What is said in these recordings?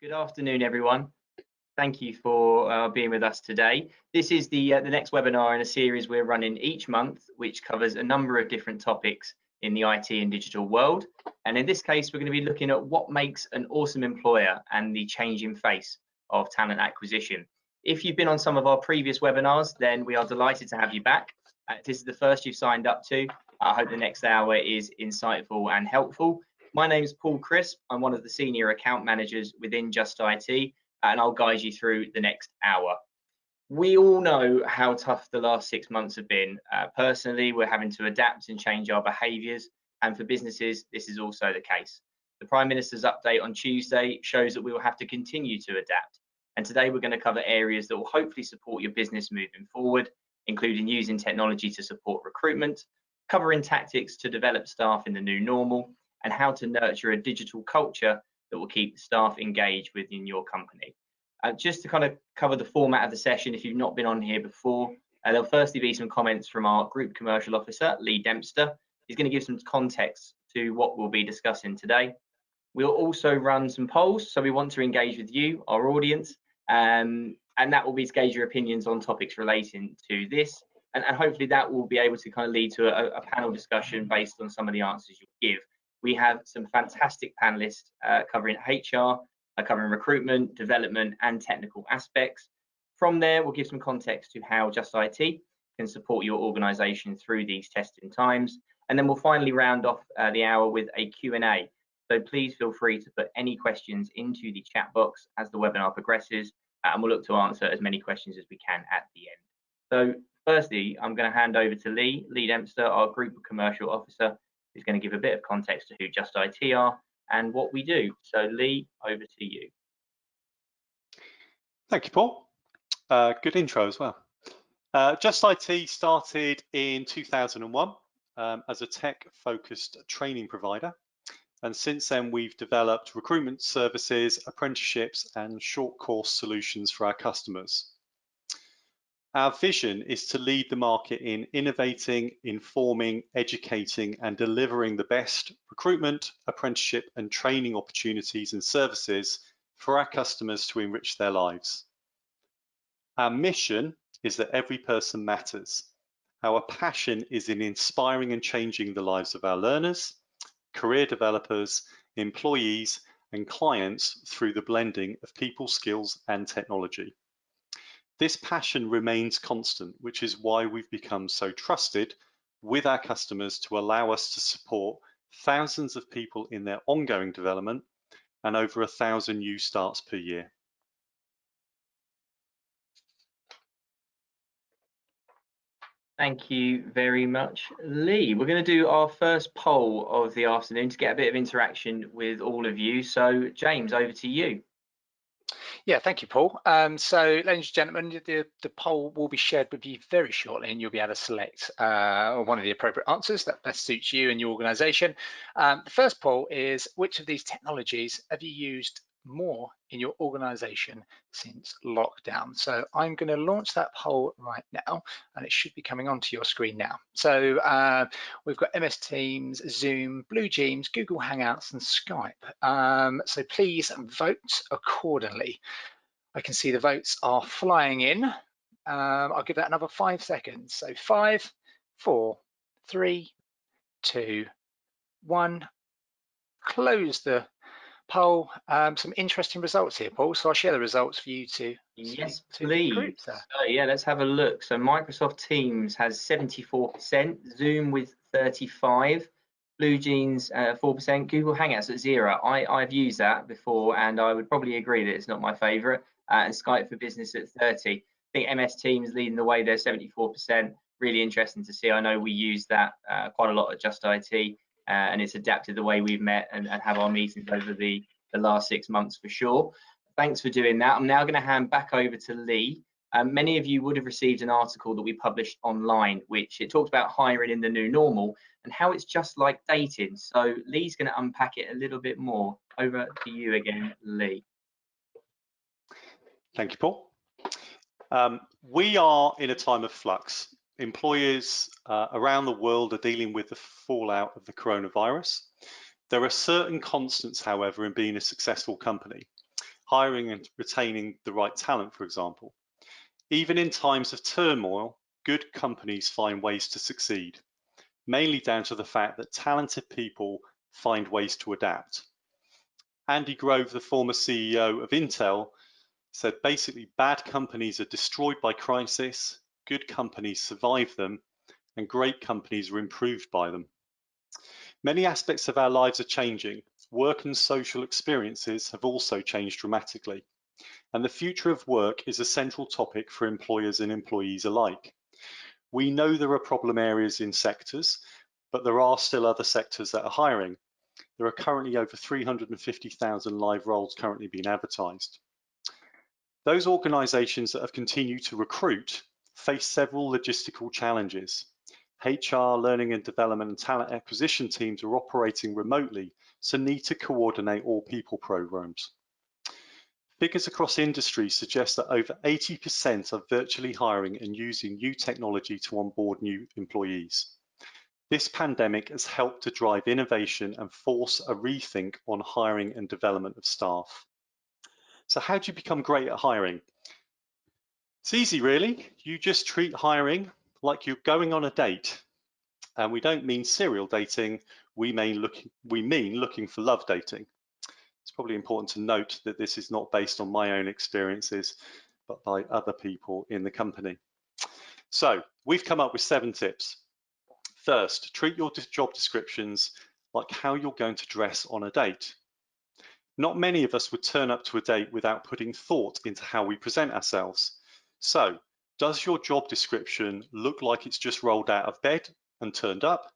Good afternoon, everyone. Thank you for being with us today. This is the next webinar in a series we're running each month, which covers a number of different topics in the IT and digital world. And in this case, we're going to be looking at what makes an awesome employer and the changing face of talent acquisition. If you've been on some of our previous webinars, then we are delighted to have you back. If this is the first you've signed up to, I hope the next hour is insightful and helpful. My name is Paul Crisp. I'm one of the senior account managers within Just IT, and I'll guide you through the next hour. We all know how tough the last 6 months have been. Personally, we're having to adapt and change our behaviours, and for businesses, this is also the case. The Prime Minister's update on Tuesday shows that we will have to continue to adapt. And today we're going to cover areas that will hopefully support your business moving forward, including using technology to support recruitment, covering tactics to develop staff in the new normal, and how to nurture a digital culture that will keep staff engaged within your company. Just to kind of cover the format of the session, if you've not been on here before, there'll firstly be some comments from our Group Commercial Officer, Lee Dempster. He's going to give some context to what we'll be discussing today. We'll also run some polls, so we want to engage with you, our audience, and that will be to gauge your opinions on topics relating to this. And hopefully that will be able to kind of lead to a panel discussion based on some of the answers you'll give. We have some fantastic panelists covering HR, covering recruitment, development, and technical aspects. From there, we'll give some context to how Just IT can support your organisation through these testing times. And then we'll finally round off the hour with a Q&A. So please feel free to put any questions into the chat box as the webinar progresses, and we'll look to answer as many questions as we can at the end. So firstly, I'm going to hand over to Lee Dempster, our Group Commercial Officer, who's going to give a bit of context to who Just IT are and what we do. So Lee, over to you. Thank you, Paul. Good intro as well. Just IT started in 2001 as a tech-focused training provider. And since then, we've developed recruitment services, apprenticeships, and short course solutions for our customers. Our vision is to lead the market in innovating, informing, educating, and delivering the best recruitment, apprenticeship, and training opportunities and services for our customers to enrich their lives. Our mission is that every person matters. Our passion is in inspiring and changing the lives of our learners, career developers, employees, and clients through the blending of people, skills, and technology. This passion remains constant, which is why we've become so trusted with our customers to allow us to support thousands of people in their ongoing development and over 1,000 new starts per year. Thank you very much, Lee. We're going to do our first poll of the afternoon to get a bit of interaction with all of you. So James, over to you. Yeah, thank you, Paul. So, ladies and gentlemen, the poll will be shared with you very shortly, and you'll be able to select one of the appropriate answers that best suits you and your organisation. The first poll is, which of these technologies have you used more in your organisation since lockdown? So I'm going to launch that poll right now, and it should be coming onto your screen now. So we've got MS Teams, Zoom, Blue Jeans, Google Hangouts, and Skype. So please vote accordingly. I can see the votes are flying in. I'll give that another 5 seconds. So 5, 4, 3, 2, 1. Close the poll. Some interesting results here, Paul, so I'll share the results for you to yes please. So yeah, let's have a look. So Microsoft Teams has 74%, Zoom with 35%, Blue Jeans 4%, Google Hangouts at 0. I've used that before, and I would probably agree that it's not my favorite, and Skype for Business at 30%. I think MS Teams leading the way there, 74%. Really interesting to see. I know we use that quite a lot at Just IT. And it's adapted the way we've met and have our meetings over the last 6 months for sure. Thanks for doing that. I'm now going to hand back over to Lee. Many of you would have received an article that we published online, which it talks about hiring in the new normal and how it's just like dating. So Lee's going to unpack it a little bit more. Over to you again, Lee. Thank you, Paul. We are in a time of flux. Employers around the world are dealing with the fallout of the coronavirus. There are certain constants, however, in being a successful company. hiring and retaining the right talent, for example. Even in times of turmoil, good companies find ways to succeed, mainly down to the fact that talented people find ways to adapt. Andy Grove, the former CEO of Intel, said basically bad companies are destroyed by crisis, good companies survive them, and great companies are improved by them. Many aspects of our lives are changing. Work and social experiences have also changed dramatically, and the future of work is a central topic for employers and employees alike. We know there are problem areas in sectors, but there are still other sectors that are hiring. There are currently over 350,000 live roles currently being advertised. Those organisations that have continued to recruit face several logistical challenges. HR, learning and development, and talent acquisition teams are operating remotely, so need to coordinate all people programs. Figures across industries suggest that over 80% are virtually hiring and using new technology to onboard new employees. This pandemic has helped to drive innovation and force a rethink on hiring and development of staff. So how do you become great at hiring? It's easy, really. You just treat hiring like you're going on a date. And we don't mean serial dating, we mean looking for love dating. It's probably important to note that this is not based on my own experiences, but by other people in the company. So we've come up with 7 tips. First, treat your job descriptions like how you're going to dress on a date. Not many of us would turn up to a date without putting thought into how we present ourselves. So, does your job description look like it's just rolled out of bed and turned up?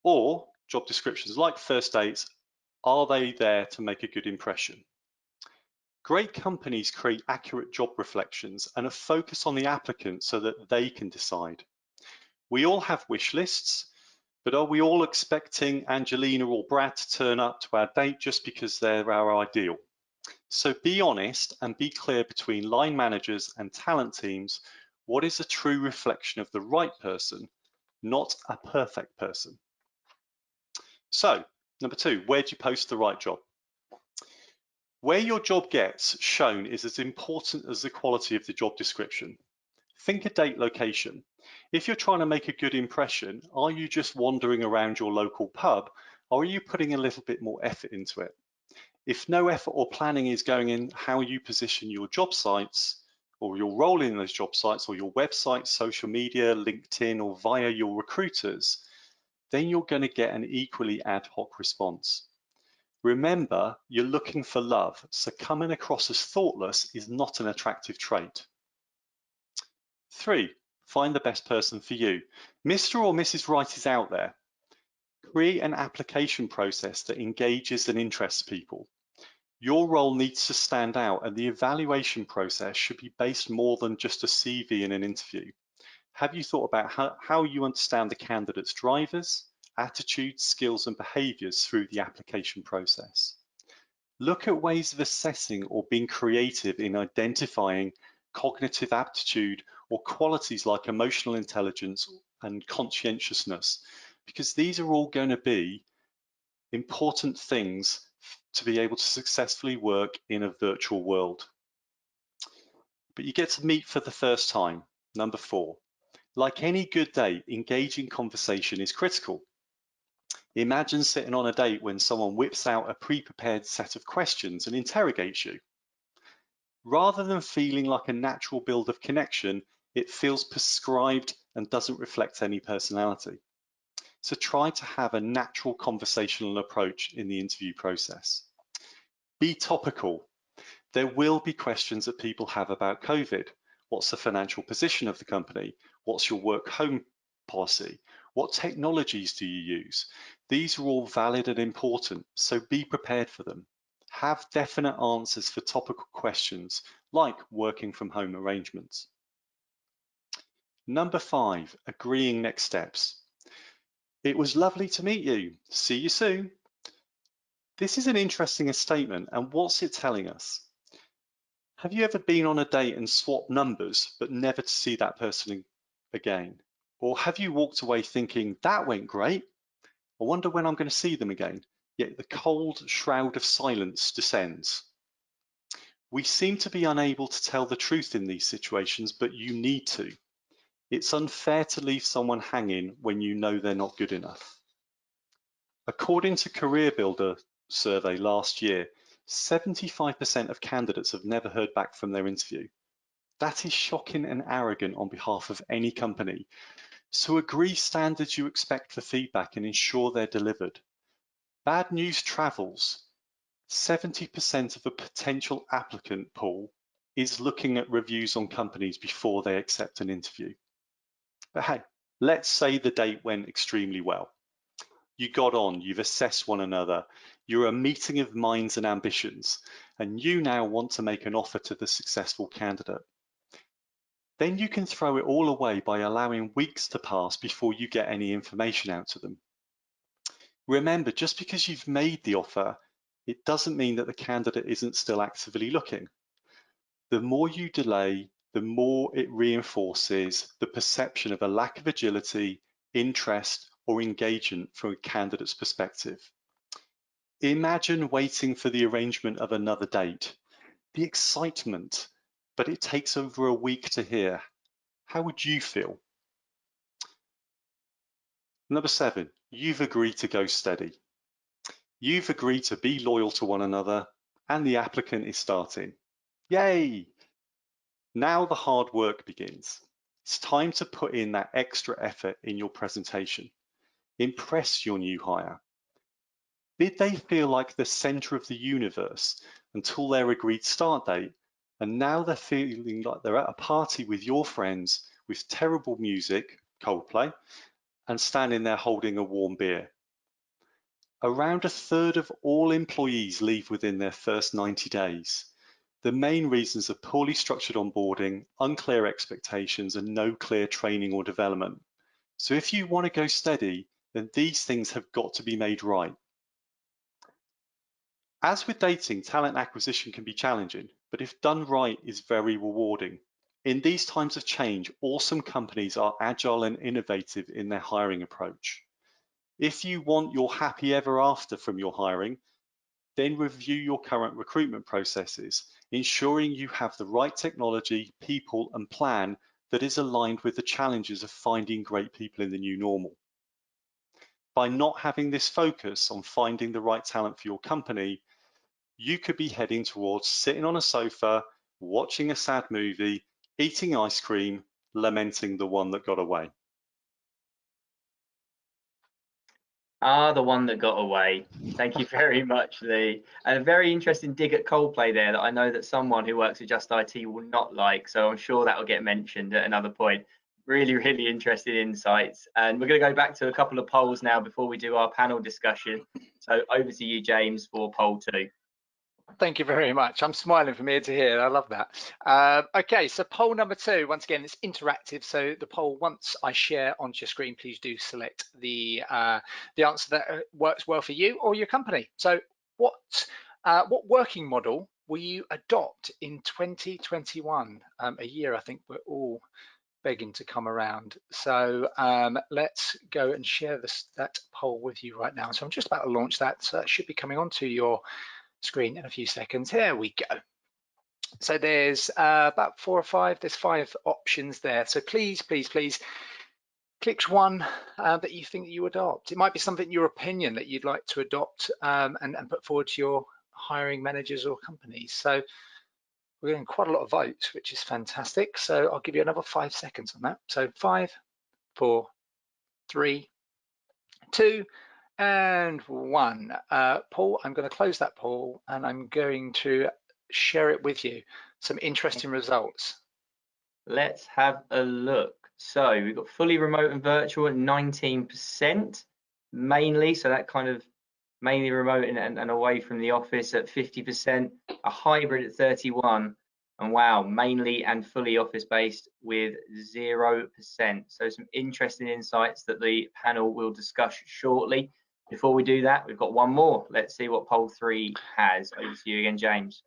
Or job descriptions like first dates, are they there to make a good impression? Great companies create accurate job reflections and a focus on the applicant so that they can decide. We all have wish lists, but are we all expecting Angelina or Brad to turn up to our date just because they're our ideal? So be honest and be clear between line managers and talent teams. What is a true reflection of the right person, not a perfect person? So, number 2, where do you post the right job? Where your job gets shown is as important as the quality of the job description. Think a date location. If you're trying to make a good impression, are you just wandering around your local pub, or are you putting a little bit more effort into it? If no effort or planning is going in how you position your job sites, or your role in those job sites, or your website, social media, LinkedIn, or via your recruiters, then you're going to get an equally ad hoc response. Remember, you're looking for love, so coming across as thoughtless is not an attractive trait. 3, find the best person for you. Mr. or Mrs. Right is out there. Create an application process that engages and interests people. Your role needs to stand out, and the evaluation process should be based more than just a CV and an interview. Have you thought about how you understand the candidate's drivers, attitudes, skills, and behaviors through the application process? Look at ways of assessing or being creative in identifying cognitive aptitude or qualities like emotional intelligence and conscientiousness, because these are all going to be important things to be able to successfully work in a virtual world. But you get to meet for the first time. Number 4, like any good date, engaging conversation is critical. Imagine sitting on a date when someone whips out a pre-prepared set of questions and interrogates you. Rather than feeling like a natural build of connection, it feels prescribed and doesn't reflect any personality. So try to have a natural conversational approach in the interview process. Be topical. There will be questions that people have about COVID. What's the financial position of the company? What's your work-home policy? What technologies do you use? These are all valid and important, so be prepared for them. Have definite answers for topical questions like working from home arrangements. Number 5, agreeing next steps. It was lovely to meet you. See you soon. This is an interesting statement, and what's it telling us? Have you ever been on a date and swapped numbers but never to see that person again? Or have you walked away thinking, that went great, I wonder when I'm going to see them again, yet the cold shroud of silence descends? We seem to be unable to tell the truth in these situations, but you need to. It's unfair to leave someone hanging when you know they're not good enough. According to Career Builder survey last year, 75% of candidates have never heard back from their interview. That is shocking and arrogant on behalf of any company. So agree standards you expect for feedback and ensure they're delivered. Bad news travels. 70% of a potential applicant pool is looking at reviews on companies before they accept an interview. But hey, let's say the date went extremely well. You got on, you've assessed one another, you're a meeting of minds and ambitions, and you now want to make an offer to the successful candidate. Then you can throw it all away by allowing weeks to pass before you get any information out to them. Remember, just because you've made the offer, it doesn't mean that the candidate isn't still actively looking. The more you delay, the more it reinforces the perception of a lack of agility, interest, or engagement from a candidate's perspective. Imagine waiting for the arrangement of another date. The excitement, but it takes over a week to hear. How would you feel? Number 7, you've agreed to go steady. You've agreed to be loyal to one another, and the applicant is starting. Yay! Now the hard work begins. It's time to put in that extra effort in your presentation. Impress your new hire. Did they feel like the center of the universe until their agreed start date, and now they're feeling like they're at a party with your friends with terrible music, Coldplay, and standing there holding a warm beer? Around a third of all employees leave within their first 90 days. The main reasons are poorly structured onboarding, unclear expectations, and no clear training or development. So if you want to go steady, then these things have got to be made right. As with dating, talent acquisition can be challenging, but if done right, is very rewarding. In these times of change, awesome companies are agile and innovative in their hiring approach. If you want your happy ever after from your hiring, then review your current recruitment processes, ensuring you have the right technology, people, and plan that is aligned with the challenges of finding great people in the new normal. By not having this focus on finding the right talent for your company, you could be heading towards sitting on a sofa, watching a sad movie, eating ice cream, lamenting the one that got away. Ah, the one that got away. Thank you very much, Lee. And a very interesting dig at Coldplay there that I know that someone who works at Just IT will not like. So I'm sure that will get mentioned at another point. Really, really interesting insights. And we're going to go back to a couple of polls now before we do our panel discussion. So over to you, James, for poll 2. Thank you very much. I'm smiling from ear to ear. I love that. Okay, so poll number 2, once again, it's interactive. So the poll, once I share onto your screen, please do select the answer that works well for you or your company. So what working model will you adopt in 2021? A year I think we're all begging to come around. So let's go and share that poll with you right now. So I'm just about to launch that. So that should be coming onto your screen in a few seconds. Here we go. So there's about 4 or 5, there's 5 options there. So please click one that you think that you adopt. It might be something in your opinion that you'd like to adopt and put forward to your hiring managers or companies. So we're getting quite a lot of votes, which is fantastic. So I'll give you another 5 seconds on that. So 5, 4, 3, 2, and 1. Paul, I'm going to close that poll and I'm going to share it with you. Some interesting results. Let's have a look. So we've got fully remote and virtual at 19% mainly. So that kind of mainly remote and away from the office at 50%, a hybrid at 31%, and wow, mainly and fully office based with 0%. So some interesting insights that the panel will discuss shortly. Before we do that, we've got one more. Let's see what poll 3 has. Over to you again, James.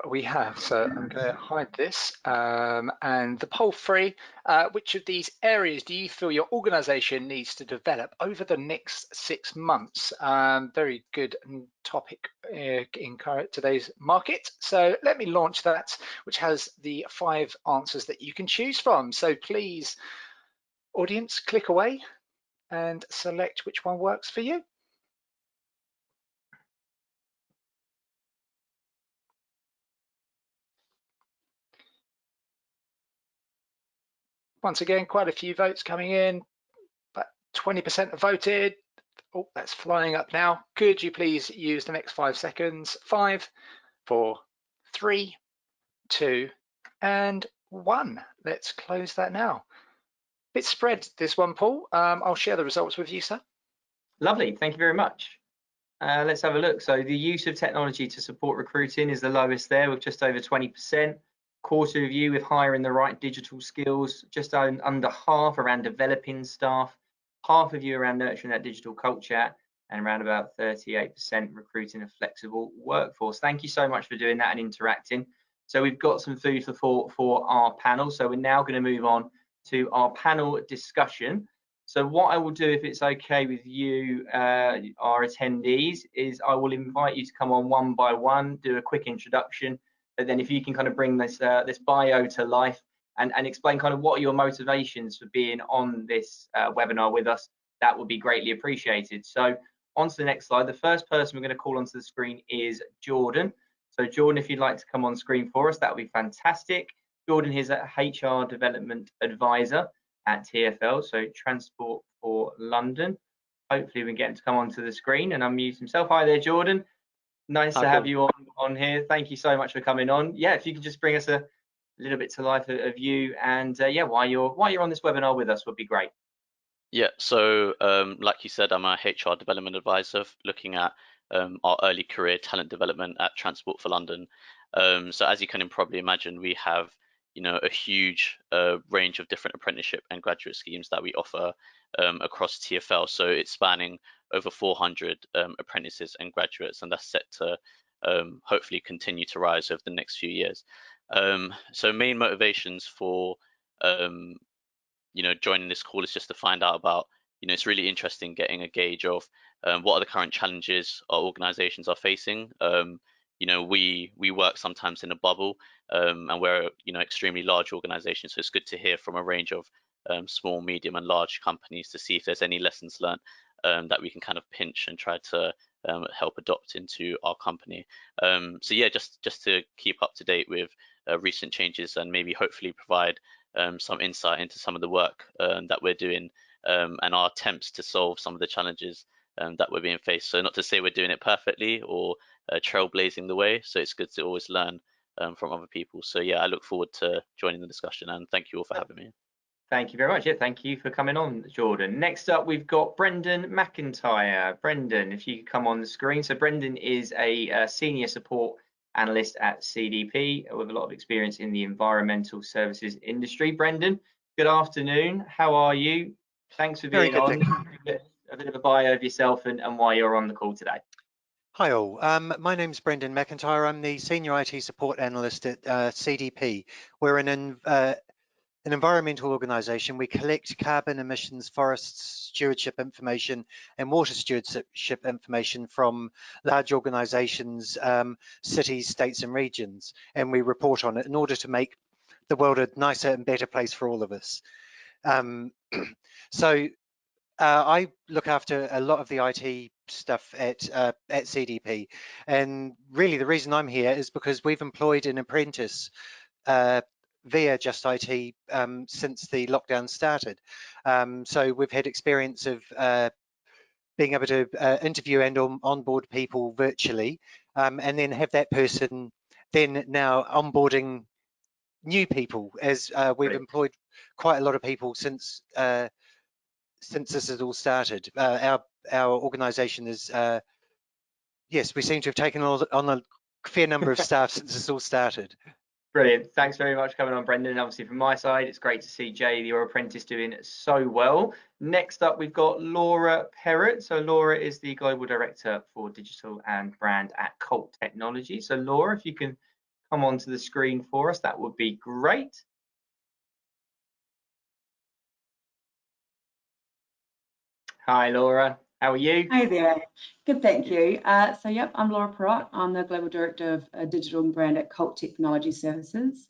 We have, so I'm going to hide this. And the poll 3, which of these areas do you feel your organisation needs to develop over the next 6 months? Very good topic in today's market. So let me launch that, which has the 5 answers that you can choose from. So please, audience, click away and select which one works for you. Once again, quite a few votes coming in, but 20% have voted. Oh, that's flying up now. Could you please use the next 5 seconds? 5, 4, 3, 2, and 1. Let's close that now. Bit spread, this one, Paul. I'll share the results with you, sir. Lovely, thank you very much. Let's have a look. So the use of technology to support recruiting is the lowest there, with just over 20%. Quarter of you with hiring the right digital skills, just under half around developing staff, half of you around nurturing that digital culture, and around about 38% recruiting a flexible workforce. Thank you so much for doing that and interacting. So we've got some food for thought for our panel. So we're now going to move on to our panel discussion. So what I will do, if it's okay with you, our attendees, is I will invite you to come on one by one, do a quick introduction, but then if you can kind of bring this this bio to life and explain kind of what are your motivations for being on this webinar with us, that would be greatly appreciated. So on to the next slide. The first person we're going to call onto the screen is Jordan. So Jordan, if you'd like to come on screen for us, that would be fantastic. Jordan is a HR Development Advisor at TfL, so Transport for London. Hopefully we can get him to come onto the screen and unmute himself. Hi there, Jordan. Nice to have you on here. Thank you so much for coming on. Yeah, if you could just bring us a little bit to life of you and yeah, why you're on this webinar with us would be great. Yeah, so like you said, I'm a HR Development Advisor looking at our early career talent development at Transport for London. So as you can probably imagine, we have a huge range of different apprenticeship and graduate schemes that we offer across TfL. So it's spanning over 400 apprentices and graduates, and that's set to hopefully continue to rise over the next few years. So main motivations for joining this call is just to find out about, it's really interesting getting a gauge of what are the current challenges our organizations are facing. We work sometimes in a bubble and we're extremely large organizations, so it's good to hear from a range of small, medium and large companies to see if there's any lessons learned that we can kind of pinch and try to help adopt into our company. So yeah, just to keep up to date with recent changes and maybe hopefully provide some insight into some of the work that we're doing and our attempts to solve some of the challenges that we're being faced. So not to say we're doing it perfectly or trailblazing the way, so it's good to always learn from other people. So yeah, I look forward to joining the discussion and thank you all for having me. Thank you very much. Yeah, thank you for coming on, Jordan. Next up, we've got Brendan Macintyre. Brendan, if you could come on the screen. So Brendan is a senior support analyst at CDP with a lot of experience in the environmental services industry. Brendan, good afternoon. How are you? Thanks for being on. A bit of a bio of yourself and why you're on the call today. Hi all, my name's Brendan Macintyre. I'm the Senior IT Support Analyst at CDP. We're an environmental organisation. We collect carbon emissions, forest stewardship information and water stewardship information from large organisations, cities, states and regions, and we report on it in order to make the world a nicer and better place for all of us. I look after a lot of the IT stuff at CDP, and really the reason I'm here is because we've employed an apprentice via Just IT since the lockdown started. So we've had experience of being able to interview and onboard people virtually, and then have that person then now onboarding new people, as we've employed quite a lot of people since this has all started. Our organisation is, yes, we seem to have taken on a fair number of staff since this all started. Brilliant. Thanks very much for coming on, Brendan. And obviously from my side, it's great to see Jay, your apprentice, doing so well. Next up, we've got Laura Perrott. So Laura is the Global Director for Digital and Brand at Colt Technology. So Laura, if you can come onto the screen for us, that would be great. Hi, Laura. How are you? Hi there. Good, thank you. So, yep, I'm Laura Perrott. I'm the Global Director of Digital and Brand at Colt Technology Services.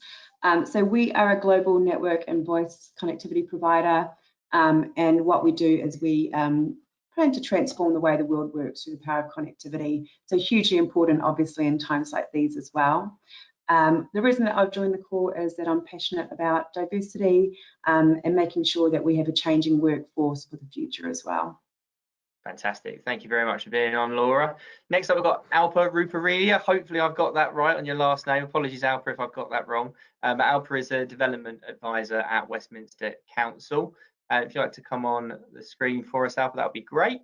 So we are a global network and voice connectivity provider. And what we do is we plan to transform the way the world works through the power of connectivity. So hugely important, obviously, in times like these as well. The reason that I've joined the call is that I'm passionate about diversity and making sure that we have a changing workforce for the future as well. Fantastic. Thank you very much for being on, Laura. Next up, we've got Alpa Ruparelia. Hopefully I've got that right on your last name. Apologies, Alpa, if I've got that wrong. But Alpa is a development advisor at Westminster Council. If you'd like to come on the screen for us, Alpa, that would be great.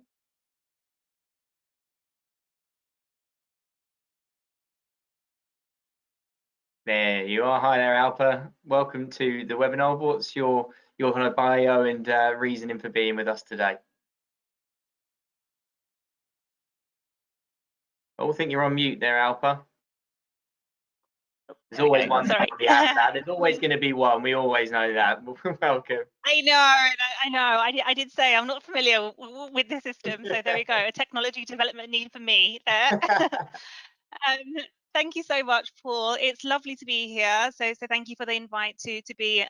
There you are. Hi there, Alpa. Welcome to the webinar. What's your kind of bio and reasoning for being with us today? I think you're on mute there, Alpa. There's always one. Sorry. There's always going to be one. We always know that. Welcome. I know. I did say I'm not familiar with the system, so there we go. A technology development need for me there. Thank you so much, Paul. It's lovely to be here. So thank you for the invite to be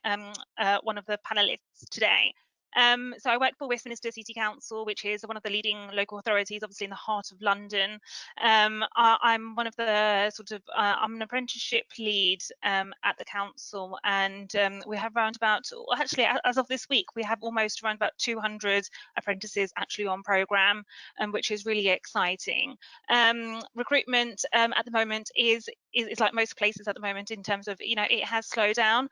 one of the panelists today. So I work for Westminster City Council, which is one of the leading local authorities, obviously in the heart of London. I'm one of the I'm an apprenticeship lead at the council, and we have around about, actually as of this week, we have almost around about 200 apprentices actually on programme, which is really exciting. Recruitment at the moment is like most places at the moment in terms of, it has slowed down.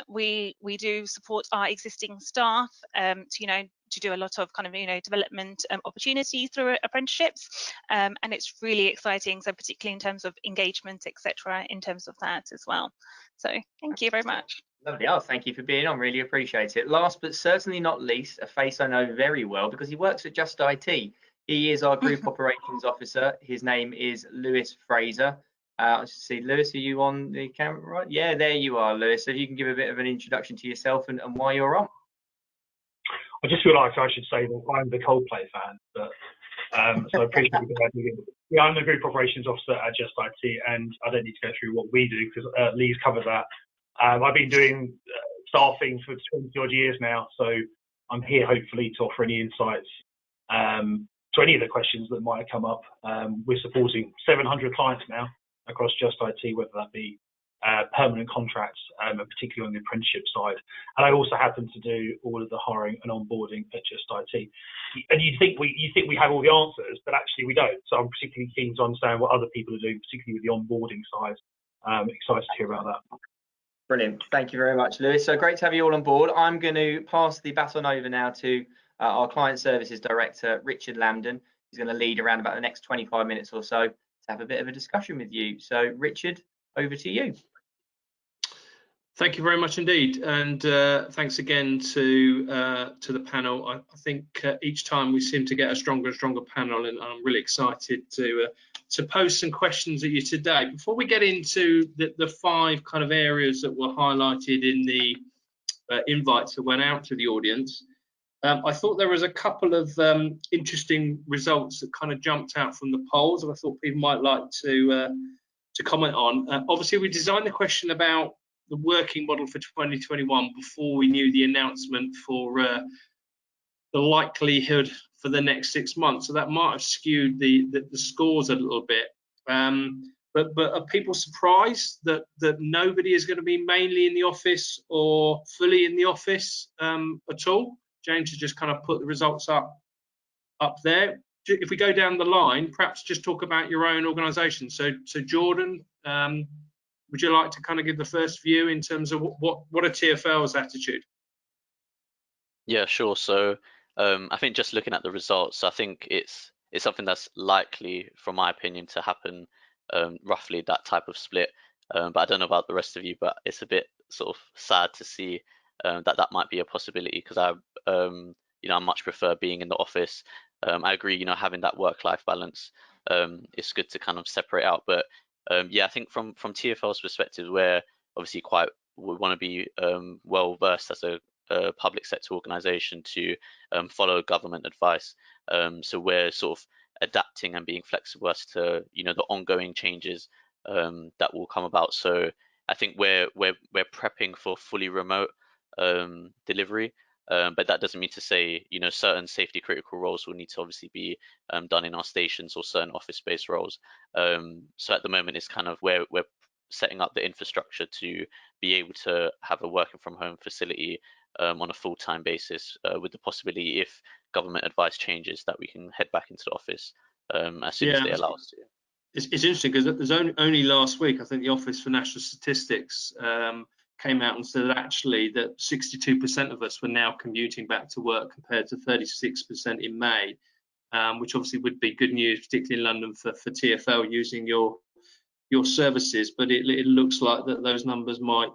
We do support our existing staff to do a lot of kind of development opportunities through apprenticeships, and it's really exciting. So particularly in terms of engagement, etc., in terms of that as well. So thank you very much. Lovely. Oh, thank you for being on. Really appreciate it. Last but certainly not least, a face I know very well because he works at Just IT. He is our Group Operations Officer. His name is Lewis Fraser. I see, Lewis, are you on the camera? Right? Yeah, there you are, Lewis. So if you can give a bit of an introduction to yourself and why you're on. I just feel like I should say that I'm the Coldplay fan, but so I appreciate you. Yeah, I'm the Group Operations Officer at Just IT, and I don't need to go through what we do because Lee's covered that. I've been doing staffing for 20 odd years now, so I'm here hopefully to offer any insights to any of the questions that might have come up. We're supporting 700 clients now across Just IT, whether that be permanent contracts, and particularly on the apprenticeship side. And I also happen to do all of the hiring and onboarding at Just IT. And you think we have all the answers, but actually we don't. So I'm particularly keen to understand what other people are doing, particularly with the onboarding side. Excited to hear about that. Brilliant. Thank you very much, Lewis. So great to have you all on board. I'm going to pass the baton over now to our Client Services Director, Richard Lambden. He's going to lead around about the next 25 minutes or so to have a bit of a discussion with you. So Richard, over to you. Thank you very much indeed, and thanks again to the panel. I think each time we seem to get a stronger and stronger panel, and I'm really excited to pose some questions at you today. Before we get into the 5 kind of areas that were highlighted in the invites that went out to the audience, I thought there was a couple of interesting results that kind of jumped out from the polls, and I thought people might like to comment on. Obviously, we designed the question about the working model for 2021 before we knew the announcement for the likelihood for the next 6 months, so that might have skewed the scores a little bit. But are people surprised that nobody is going to be mainly in the office or fully in the office at all? James has just kind of put the results up there. If we go down the line, perhaps just talk about your own organisation. So Jordan, would you like to kind of give the first view in terms of what a TFL's attitude? Yeah, sure. So I think just looking at the results, I think it's something that's likely, from my opinion, to happen, roughly that type of split. But I don't know about the rest of you, but it's a bit sort of sad to see that might be a possibility, because I much prefer being in the office. I agree, having that work-life balance, it's good to kind of separate out. But Yeah, I think from TfL's perspective, we're obviously we want to be well versed as a public sector organisation to follow government advice. So we're sort of adapting and being flexible as to the ongoing changes that will come about. So I think we're prepping for fully remote delivery. But that doesn't mean to say, certain safety critical roles will need to obviously be done in our stations, or certain office-based roles. So at the moment, it's kind of we're setting up the infrastructure to be able to have a working from home facility on a full-time basis, with the possibility, if government advice changes, that we can head back into the office as soon as they allow us to. It's interesting because there's only last week, I think the Office for National Statistics came out and said actually that 62% of us were now commuting back to work, compared to 36% in May, which obviously would be good news, particularly in London for TfL using your services. But it looks like that those numbers might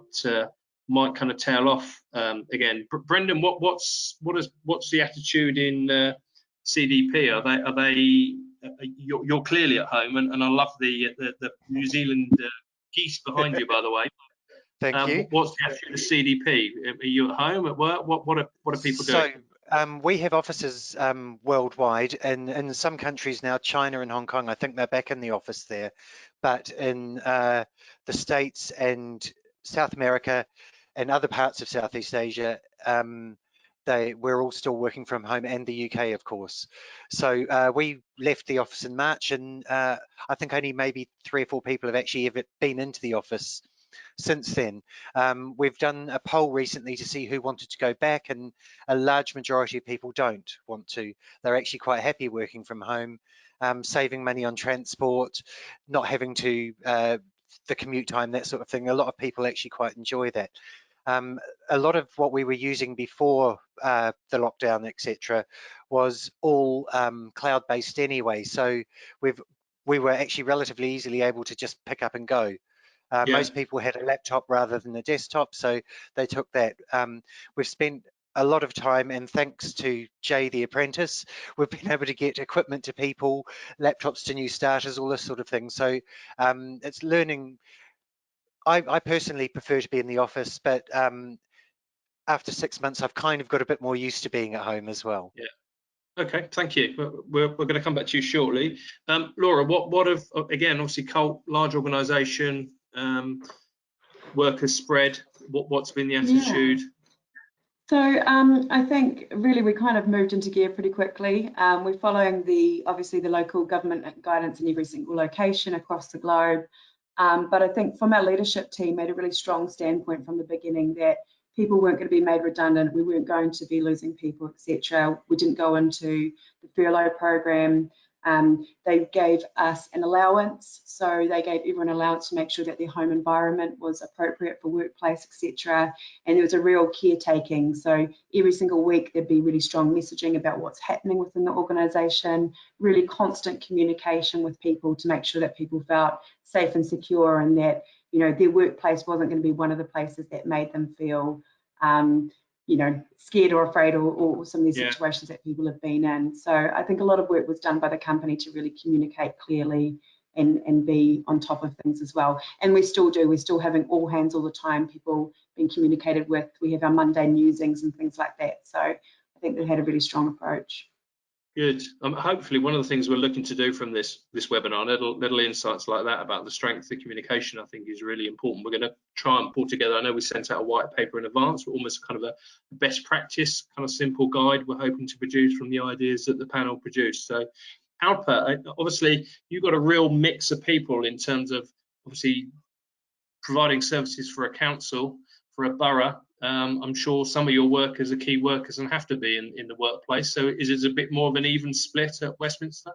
kind of tail off again. Brendan, what's the attitude in CDP? Are they you're clearly at home, and I love the New Zealand geese behind you, by the way. Thank you. What's the attitude of CDP? Are you at home, at work? What are people doing? So we have offices worldwide, and in some countries now, China and Hong Kong, I think they're back in the office there. But in the States and South America and other parts of Southeast Asia, we're all still working from home, and the UK, of course. So we left the office in March, and I think only maybe 3 or 4 people have actually ever been into the office since then. We've done a poll recently to see who wanted to go back, and a large majority of people don't want to. They're actually quite happy working from home, saving money on transport, not having to the commute time, that sort of thing. A lot of people actually quite enjoy that. A lot of what we were using before the lockdown, etc., was all cloud-based anyway. So we were actually relatively easily able to just pick up and go. Most people had a laptop rather than a desktop, so they took that. We've spent a lot of time, and thanks to Jay the apprentice, we've been able to get equipment to people, laptops to new starters, all this sort of thing. So it's learning. I personally prefer to be in the office, but after 6 months, I've kind of got a bit more used to being at home as well. Yeah. Okay, thank you. We're going to come back to you shortly. Laura, what have, again, obviously Colt, large organisation, workers spread, what's been the attitude? Yeah. So I think really we kind of moved into gear pretty quickly. We're following obviously the local government guidance in every single location across the globe. But I think from our leadership team made a really strong standpoint from the beginning that people weren't going to be made redundant. We weren't going to be losing people, etc. We didn't go into the furlough program. They gave us an allowance, so they gave everyone an allowance to make sure that their home environment was appropriate for workplace, etc. And there was a real caretaking. So every single week there'd be really strong messaging about what's happening within the organisation, really constant communication with people to make sure that people felt safe and secure, and that their workplace wasn't going to be one of the places that made them feel scared or afraid, or some of these situations that people have been in. So I think a lot of work was done by the company to really communicate clearly and be on top of things as well. And we still do. We're still having all hands all the time, people being communicated with. We have our Monday musings and things like that. So I think they had a really strong approach. Good. Hopefully one of the things we're looking to do from this webinar, little insights like that about the strength of communication, I think is really important. We're going to try and pull together, I know we sent out a white paper in advance, but almost kind of a best practice, kind of simple guide we're hoping to produce from the ideas that the panel produced. So Alpa, obviously you've got a real mix of people in terms of obviously providing services for a council, for a borough. I'm sure some of your workers are key workers and have to be in the workplace. So is it a bit more of an even split at Westminster?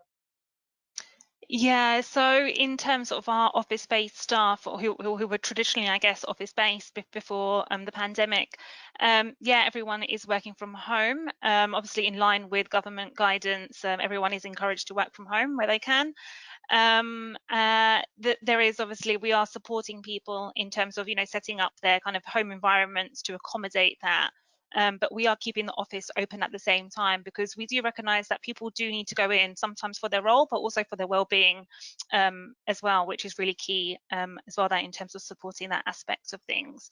Yeah, so in terms of our office-based staff, or who were traditionally, I guess, office-based before the pandemic, yeah, everyone is working from home. Obviously, in line with government guidance, everyone is encouraged to work from home where they can. There is obviously, we are supporting people in terms of setting up their kind of home environments to accommodate that. but we are keeping the office open at the same time, because we do recognise that people do need to go in sometimes for their role, but also for their well-being as well, which is really key as well, that in terms of supporting that aspect of things.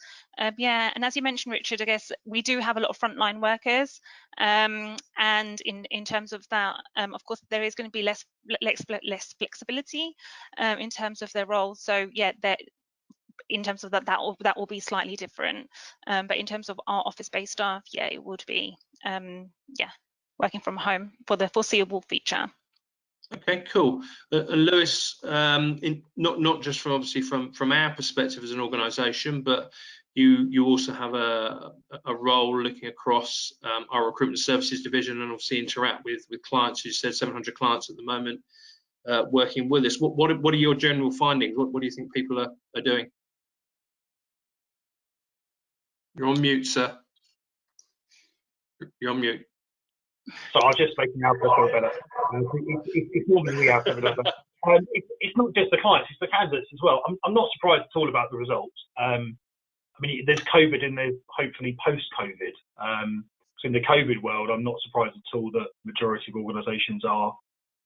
Yeah, and as you mentioned, Richard, I guess we do have a lot of frontline workers, and in terms of that, of course, there is going to be less flexibility in terms of their role. So yeah, in terms of that will be slightly different. But in terms of our office-based staff, yeah, it would be yeah, working from home for the foreseeable future. Okay, cool. And Lewis, not just from obviously from our perspective as an organisation, but you also have a role looking across our recruitment services division, and obviously interact with clients. You said 700 clients at the moment working with us. What are your general findings? What do you think people are doing? You're on mute, sir. You're on mute. So I was just making Alpa feel better. It's normally we have something like that. It's not just the clients, it's the candidates as well. I'm not surprised at all about the results. I mean, there's COVID and there's hopefully post-COVID. So in the COVID world, I'm not surprised at all that majority of organisations are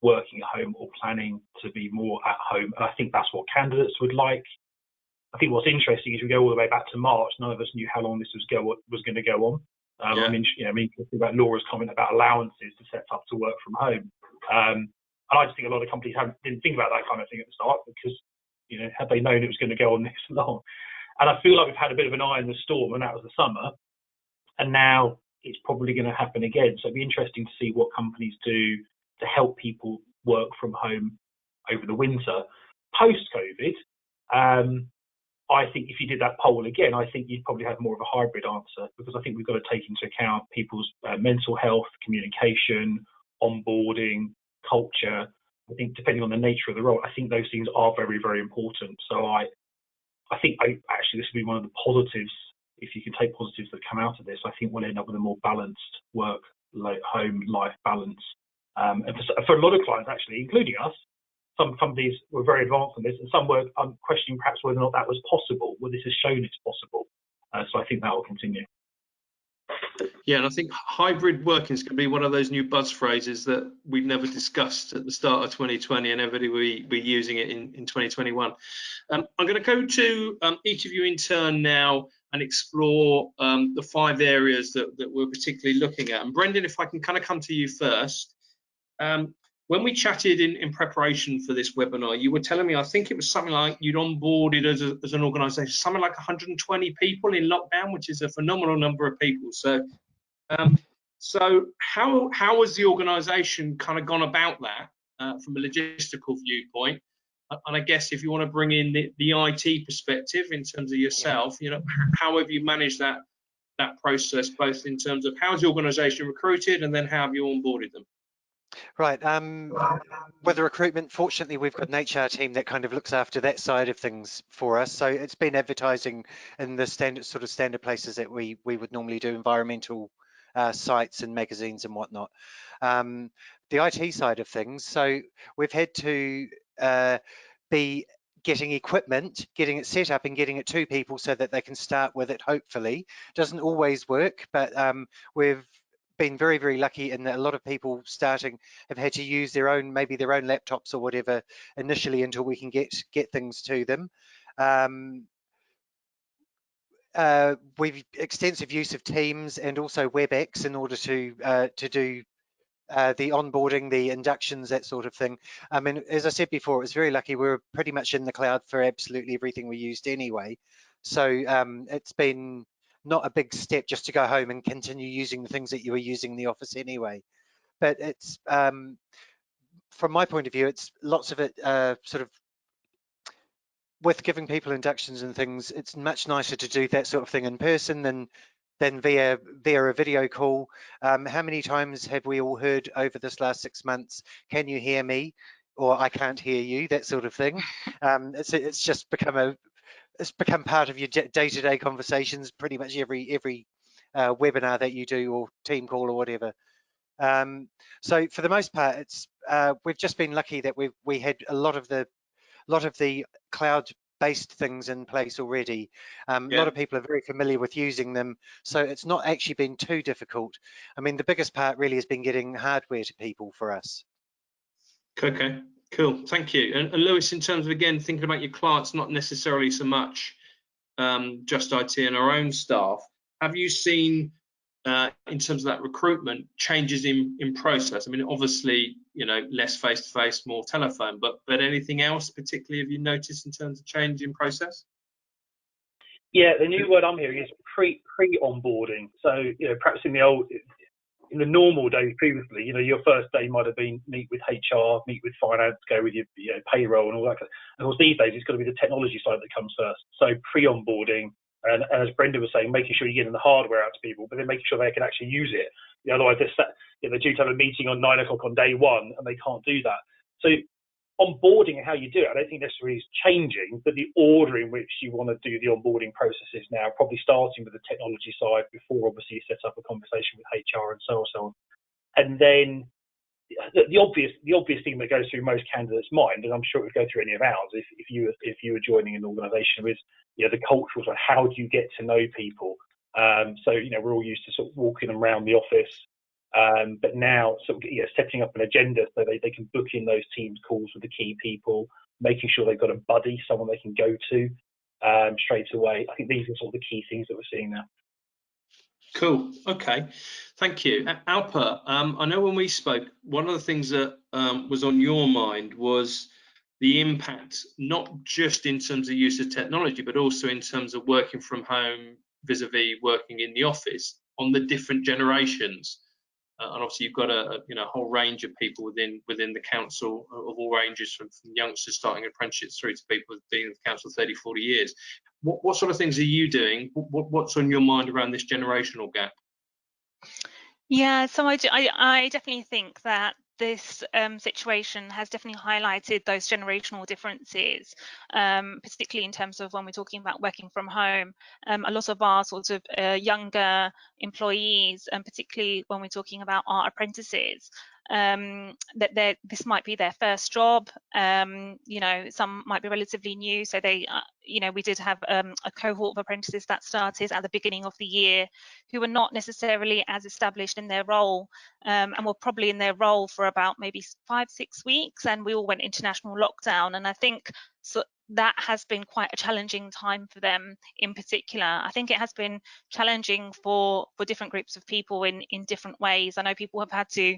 working at home or planning to be more at home. And I think that's what candidates would like. I think what's interesting is we go all the way back to March. None of us knew how long this was going to go on. I mean, about Laura's comment about allowances to set up to work from home. And I just think a lot of companies didn't think about that kind of thing at the start, because, had they known it was going to go on this long. And I feel like we've had a bit of an eye in the storm, and that was the summer. And now it's probably going to happen again. So it'd be interesting to see what companies do to help people work from home over the winter. Post-COVID, I think if you did that poll again, I think you'd probably have more of a hybrid answer, because I think we've got to take into account people's mental health, communication, onboarding, culture. I think depending on the nature of the role, I think those things are very, very important. So I think actually this will be one of the positives. If you can take positives that come out of this, I think we'll end up with a more balanced home life balance. And for a lot of clients, actually, including us, some companies were very advanced on this, and some were questioning perhaps whether or not that was possible. Well, this has shown it's possible. So I think that will continue. Yeah, and I think hybrid working is going to be one of those new buzz phrases that we've never discussed at the start of 2020, and everybody will be using it in 2021. I'm going to go to each of you in turn now and explore the 5 areas that we're particularly looking at. And Brendan, if I can kind of come to you first. When we chatted in preparation for this webinar, you were telling me, I think it was something like you'd onboarded as an organisation, something like 120 people in lockdown, which is a phenomenal number of people. So, so how has the organisation kind of gone about that from a logistical viewpoint? And I guess if you want to bring in the IT perspective in terms of yourself, how have you managed that process, both in terms of how's the organisation recruited, and then how have you onboarded them? Right. With the recruitment, fortunately, we've got an HR team that kind of looks after that side of things for us. So it's been advertising in the standard places that we would normally do, environmental sites and magazines and whatnot. The IT side of things, so we've had to be getting equipment, getting it set up and getting it to people so that they can start with it, hopefully. Doesn't always work, but we've been very, very lucky in that a lot of people starting have had to use maybe their own laptops or whatever initially until we can get things to them. We've extensive use of Teams and also WebEx in order to do the onboarding, the inductions, that sort of thing. I mean, as I said before, it was very lucky. We were pretty much in the cloud for absolutely everything we used anyway. So it's been not a big step just to go home and continue using the things that you were using in the office anyway. But it's, from my point of view, it's lots of it sort of, with giving people inductions and things, it's much nicer to do that sort of thing in person than via a video call. How many times have we all heard over this last 6 months, can you hear me? Or I can't hear you, that sort of thing. It's just become part of your day-to-day conversations, pretty much every webinar that you do or team call or whatever. So for the most part, it's we've just been lucky that we had a lot of the cloud based things in place already. A lot of people are very familiar with using them, so it's not actually been too difficult. I mean, the biggest part really has been getting hardware to people for us. Okay, cool, thank you. And Lewis, in terms of, again, thinking about your clients, not necessarily so much Just IT and our own staff, have you seen, in terms of that recruitment, changes in process? I mean, obviously, you know, less face-to-face, more telephone, but anything else particularly have you noticed in terms of change in process? Yeah, the new word I'm hearing is pre-onboarding. So, you know, perhaps in the normal days previously, you know, your first day might have been meet with HR, meet with finance, go with your payroll and all that. And of course, these days it's got to be the technology side that comes first. So pre-onboarding, and as Brenda was saying, making sure you're getting the hardware out to people, but then making sure they can actually use it. You know, otherwise they're due to have a meeting on 9 o'clock on day one and they can't do that. So onboarding and how you do it, I don't think necessarily is changing, but the order in which you want to do the onboarding processes now, probably starting with the technology side before obviously you set up a conversation with HR and so on. And then the obvious thing that goes through most candidates' mind, and I'm sure it would go through any of ours if you were joining an organisation, is, you know, the cultural side. How do you get to know people? So, you know, we're all used to sort of walking around the office. But now, sort of, you know, setting up an agenda so they can book in those Teams calls with the key people, making sure they've got a buddy, someone they can go to straight away. I think these are sort of the key things that we're seeing now. Cool. Okay. Thank you. Alpa, I know when we spoke, one of the things that was on your mind was the impact, not just in terms of use of technology, but also in terms of working from home vis-a-vis working in the office on the different generations. And obviously, you've got a whole range of people within the council of all ranges, from youngsters starting apprenticeships through to people who've been in the council 30, 40 years. What sort of things are you doing? What's on your mind around this generational gap? Yeah, so I definitely think that this situation has definitely highlighted those generational differences, particularly in terms of when we're talking about working from home. A lot of our sort of younger employees, and particularly when we're talking about our apprentices, that this might be their first job. You know, some might be relatively new, so they, you know, we did have a cohort of apprentices that started at the beginning of the year who were not necessarily as established in their role, and were probably in their role for about maybe 5-6 weeks, and we all went into national lockdown. And I think so that has been quite a challenging time for them in particular. I think it has been challenging for different groups of people in different ways. I know people have had to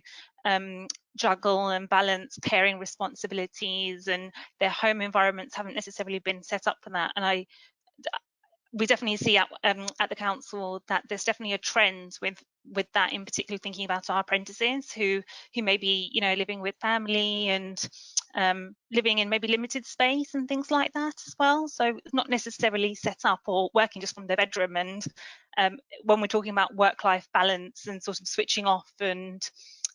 juggle and balance caring responsibilities, and their home environments haven't necessarily been set up for that. And we definitely see at the council that there's definitely a trend with that, in particular thinking about our apprentices who may be, you know, living with family and living in maybe limited space and things like that as well. So not necessarily set up or working just from their bedroom. And when we're talking about work-life balance and sort of switching off, and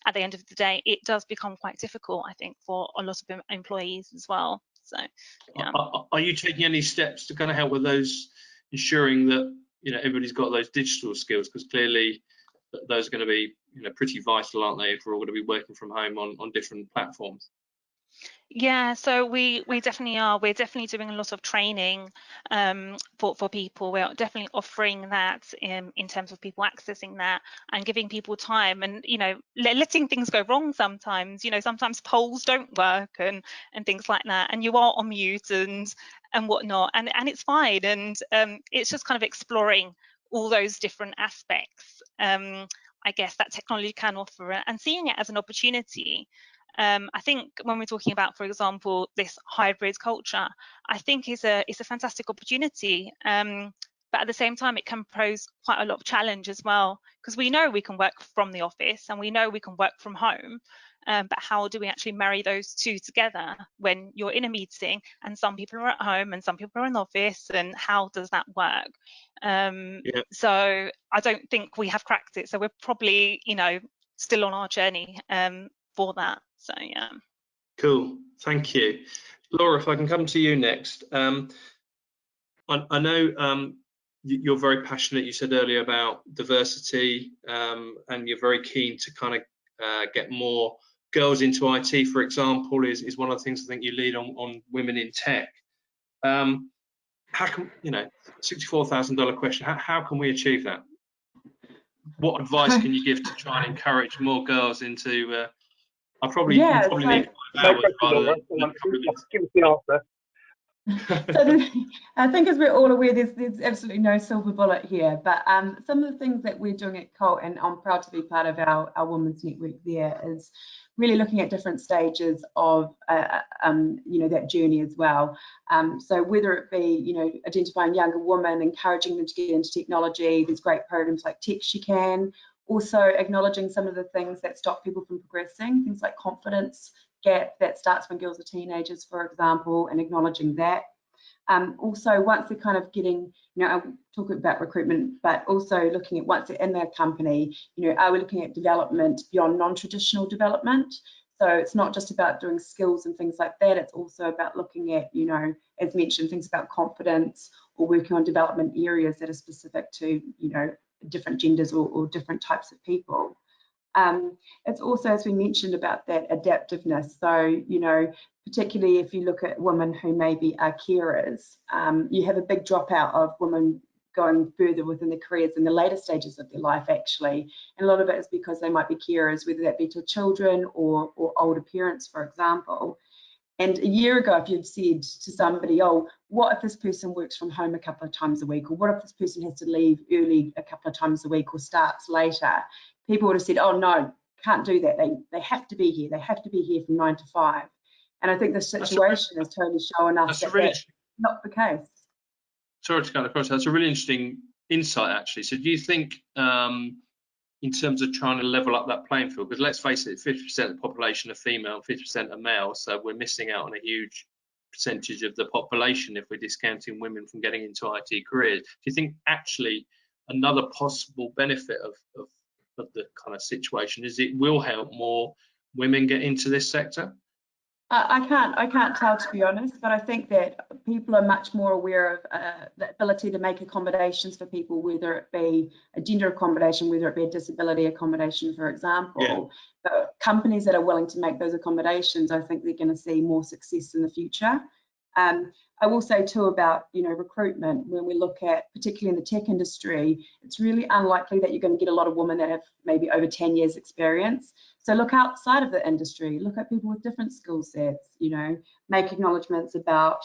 at the end of the day, it does become quite difficult, I think, for a lot of employees as well. So yeah. Are you taking any steps to kind of help with those, ensuring that, you know, everybody's got those digital skills? Because clearly those are going to be, you know, pretty vital, aren't they, if we're all going to be working from home on different platforms? Yeah, so we definitely are. We're definitely doing a lot of training for people. We're definitely offering that in terms of people accessing that and giving people time, and, you know, letting things go wrong sometimes. You know, sometimes polls don't work and things like that, and you are on mute and whatnot, and it's fine. And it's just kind of exploring all those different aspects, I guess, that technology can offer, and seeing it as an opportunity. I think when we're talking about, for example, this hybrid culture, I think it's a fantastic opportunity. But at the same time, it can pose quite a lot of challenge as well, because we know we can work from the office and we know we can work from home. But how do we actually marry those two together when you're in a meeting and some people are at home and some people are in the office, and how does that work? So I don't think we have cracked it. So we're probably, you know, still on our journey for that. So yeah. Cool, thank you. Laura, if I can come to you next. I know you're very passionate, you said earlier, about diversity, and you're very keen to kind of get more girls into IT, for example, is one of the things I think you lead on women in tech. how can, $64,000 question, how can we achieve that? What advice can you give to try and encourage more girls into I'll probably need 5 hours rather than a couple of minutes. Give us the answer. So I think, as we're all aware, there's absolutely no silver bullet here, but some of the things that we're doing at Colt, and I'm proud to be part of our women's network there, is really looking at different stages of that journey as well. So whether it be identifying younger women, encouraging them to get into technology, there's great programs like Tech She Can. Also acknowledging some of the things that stop people from progressing, things like confidence gap that starts when girls are teenagers, for example, and acknowledging that. Also, once they're kind of getting, I'm talking about recruitment, but also looking at once they're in their company, are we looking at development beyond non-traditional development? So it's not just about doing skills and things like that, it's also about looking at, as mentioned, things about confidence or working on development areas that are specific to, different genders or different types of people. It's also, as we mentioned, about that adaptiveness. So, particularly if you look at women who maybe are carers, you have a big dropout of women going further within their careers in the later stages of their life, actually. And a lot of it is because they might be carers, whether that be to children or older parents, for example. And a year ago, if you'd said to somebody, oh, what if this person works from home a couple of times a week? Or what if this person has to leave early a couple of times a week or starts later? People would have said, oh, no, can't do that. They have to be here. They have to be here from 9 to 5. And I think the situation has totally shown us that that's not the case. Sorry to cut across. That's a really interesting insight, actually. So do you think, in terms of trying to level up that playing field, because let's face it, 50% of the population are female, 50% are male, so we're missing out on a huge percentage of the population if we're discounting women from getting into IT careers. Do you think actually another possible benefit of the kind of situation is it will help more women get into this sector? I can't tell, to be honest, but I think that people are much more aware of the ability to make accommodations for people, whether it be a gender accommodation, whether it be a disability accommodation, for example. Yeah. But companies that are willing to make those accommodations, I think they're going to see more success in the future. I will say too about recruitment. When we look at, particularly in the tech industry, it's really unlikely that you're going to get a lot of women that have maybe over 10 years experience. So look outside of the industry, look at people with different skill sets, make acknowledgements about,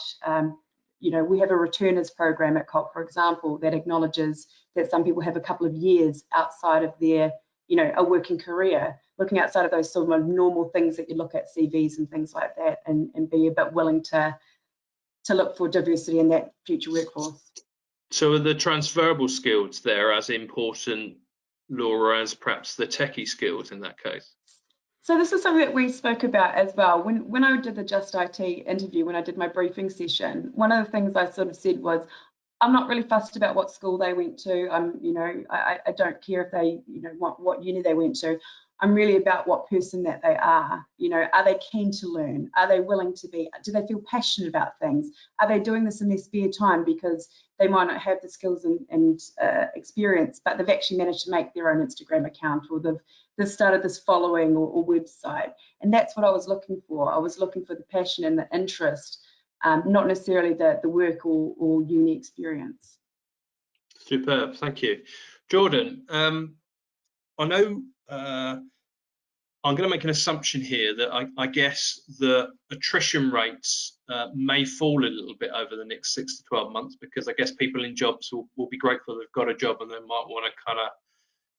we have a returners program at Colt, for example, that acknowledges that some people have a couple of years outside of their, a working career, looking outside of those sort of normal things that you look at CVs and things like that, and be a bit willing to look for diversity in that future workforce. So are the transferable skills there as important, Laura, as perhaps the techie skills in that case? So this is something that we spoke about as well. When I did the Just IT interview, when I did my briefing session, one of the things I sort of said was, I'm not really fussed about what school they went to. I don't care if they, what uni they went to. I'm really about what person that they are. Are they keen to learn? Are they willing to be? Do they feel passionate about things? Are they doing this in their spare time because they might not have the skills and experience, but they've actually managed to make their own Instagram account, or they've started this following or website? And that's what I was looking for. I was looking for the passion and the interest, not necessarily the work or uni experience. Superb, thank you. Jordan, I know I'm going to make an assumption here that I guess the attrition rates may fall a little bit over the next 6 to 12 months, because I guess people in jobs will be grateful they've got a job and they might want to kind of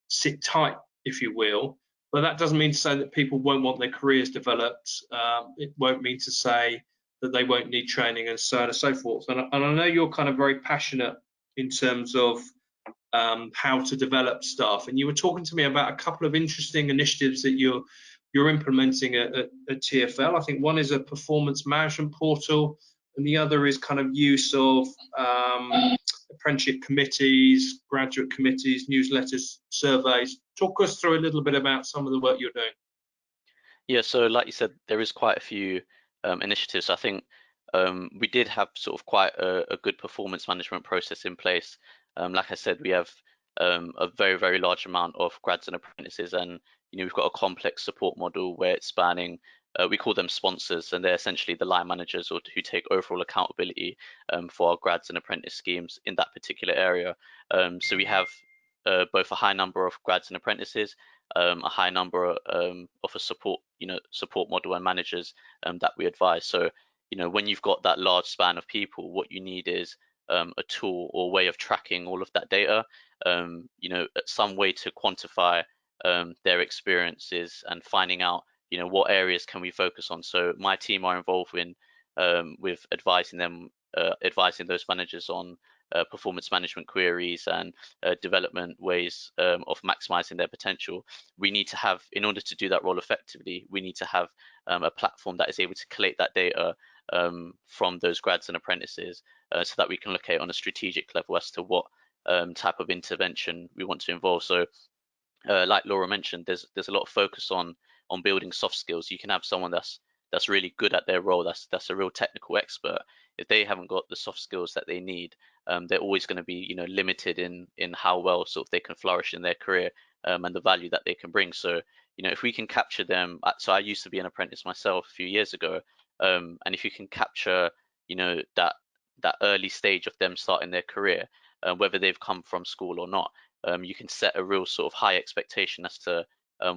sit tight, if you will. But that doesn't mean to say that people won't want their careers developed. It won't mean to say that they won't need training and so on and so forth. And I know you're kind of very passionate in terms of how to develop staff, and you were talking to me about a couple of interesting initiatives that you're implementing at TfL. I think one is a performance management portal, and the other is kind of use of apprenticeship committees, graduate committees, newsletters, surveys. Talk us through a little bit about some of the work you're doing. Yeah, so like you said, there is quite a few initiatives. I think we did have sort of quite a good performance management process in place. Like I said, we have a very, very large amount of grads and apprentices, and we've got a complex support model where it's spanning we call them sponsors, and they're essentially the line managers or who take overall accountability for our grads and apprentice schemes in that particular area. So we have both a high number of grads and apprentices, a high number of a support model and managers that we advise. So when you've got that large span of people, what you need is a tool or way of tracking all of that data, some way to quantify their experiences and finding out what areas can we focus on. So my team are involved in with advising those managers on performance management queries and development ways of maximizing their potential. We need to have, in order to do that role effectively, we need to have a platform that is able to collate that data from those grads and apprentices so that we can look at it on a strategic level as to what type of intervention we want to involve. So like Laura mentioned, there's a lot of focus on building soft skills. You can have someone that's really good at their role, that's a real technical expert. If they haven't got the soft skills that they need, they're always going to be limited in how well sort of they can flourish in their career and the value that they can bring. So if we can capture them, so I used to be an apprentice myself a few years ago, and if you can capture that early stage of them starting their career, whether they've come from school or not, you can set a real sort of high expectation as to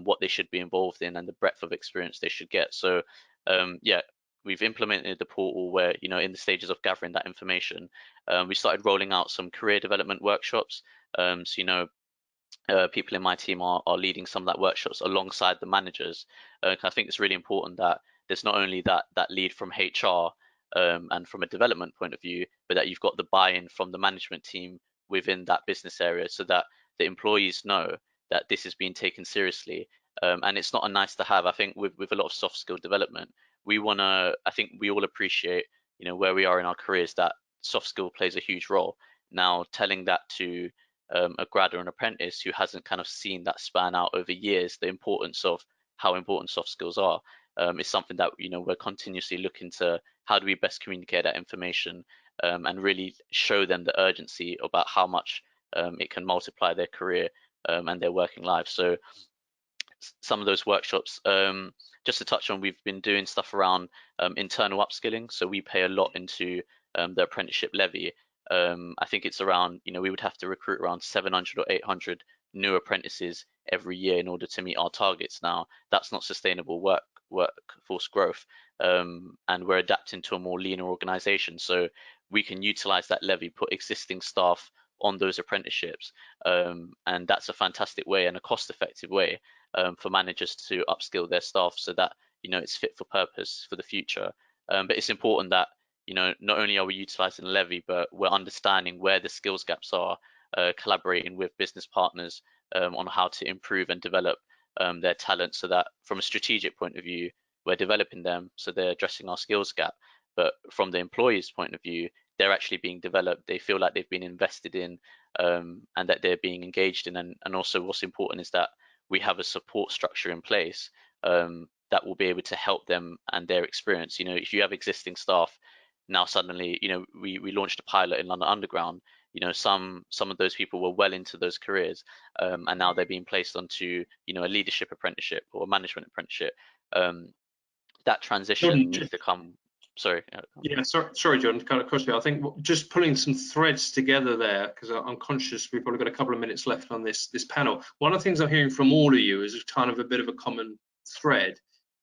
what they should be involved in and the breadth of experience they should get. So yeah, we've implemented the portal where in the stages of gathering that information, we started rolling out some career development workshops. So people in my team are leading some of that workshops alongside the managers. I think it's really important that there's not only that lead from HR and from a development point of view, but that you've got the buy-in from the management team within that business area, so that the employees know that this is being taken seriously. And it's not a nice to have. I think with a lot of soft skill development, I think we all appreciate where we are in our careers, that soft skill plays a huge role. Now telling that to a grad or an apprentice who hasn't kind of seen that span out over years, the importance of how important soft skills are, is something that we're continuously looking to, how do we best communicate that information and really show them the urgency about how much it can multiply their career and their working lives. So some of those workshops, just to touch on, we've been doing stuff around internal upskilling. So we pay a lot into the apprenticeship levy. I think it's around, we would have to recruit around 700 or 800 new apprentices every year in order to meet our targets. Now, that's not sustainable workforce growth, and we're adapting to a more leaner organization. So we can utilize that levy, put existing staff on those apprenticeships, and that's a fantastic way and a cost-effective way for managers to upskill their staff so that it's fit for purpose for the future. But it's important that not only are we utilizing the levy, but we're understanding where the skills gaps are, collaborating with business partners on how to improve and develop their talent, so that from a strategic point of view, we're developing them so they're addressing our skills gap. But from the employee's point of view, they're actually being developed, they feel like they've been invested in, and that they're being engaged in. And also what's important is that we have a support structure in place that will be able to help them and their experience. If you have existing staff, now suddenly, we launched a pilot in London Underground, some of those people were well into those careers, and now they're being placed onto a leadership apprenticeship or a management apprenticeship. That transition needs to come. Sorry. Yeah, sorry, John, kind of cross me. I think just pulling some threads together there, because I'm conscious we've probably got a couple of minutes left on this panel. One of the things I'm hearing from all of you is kind of a bit of a common thread,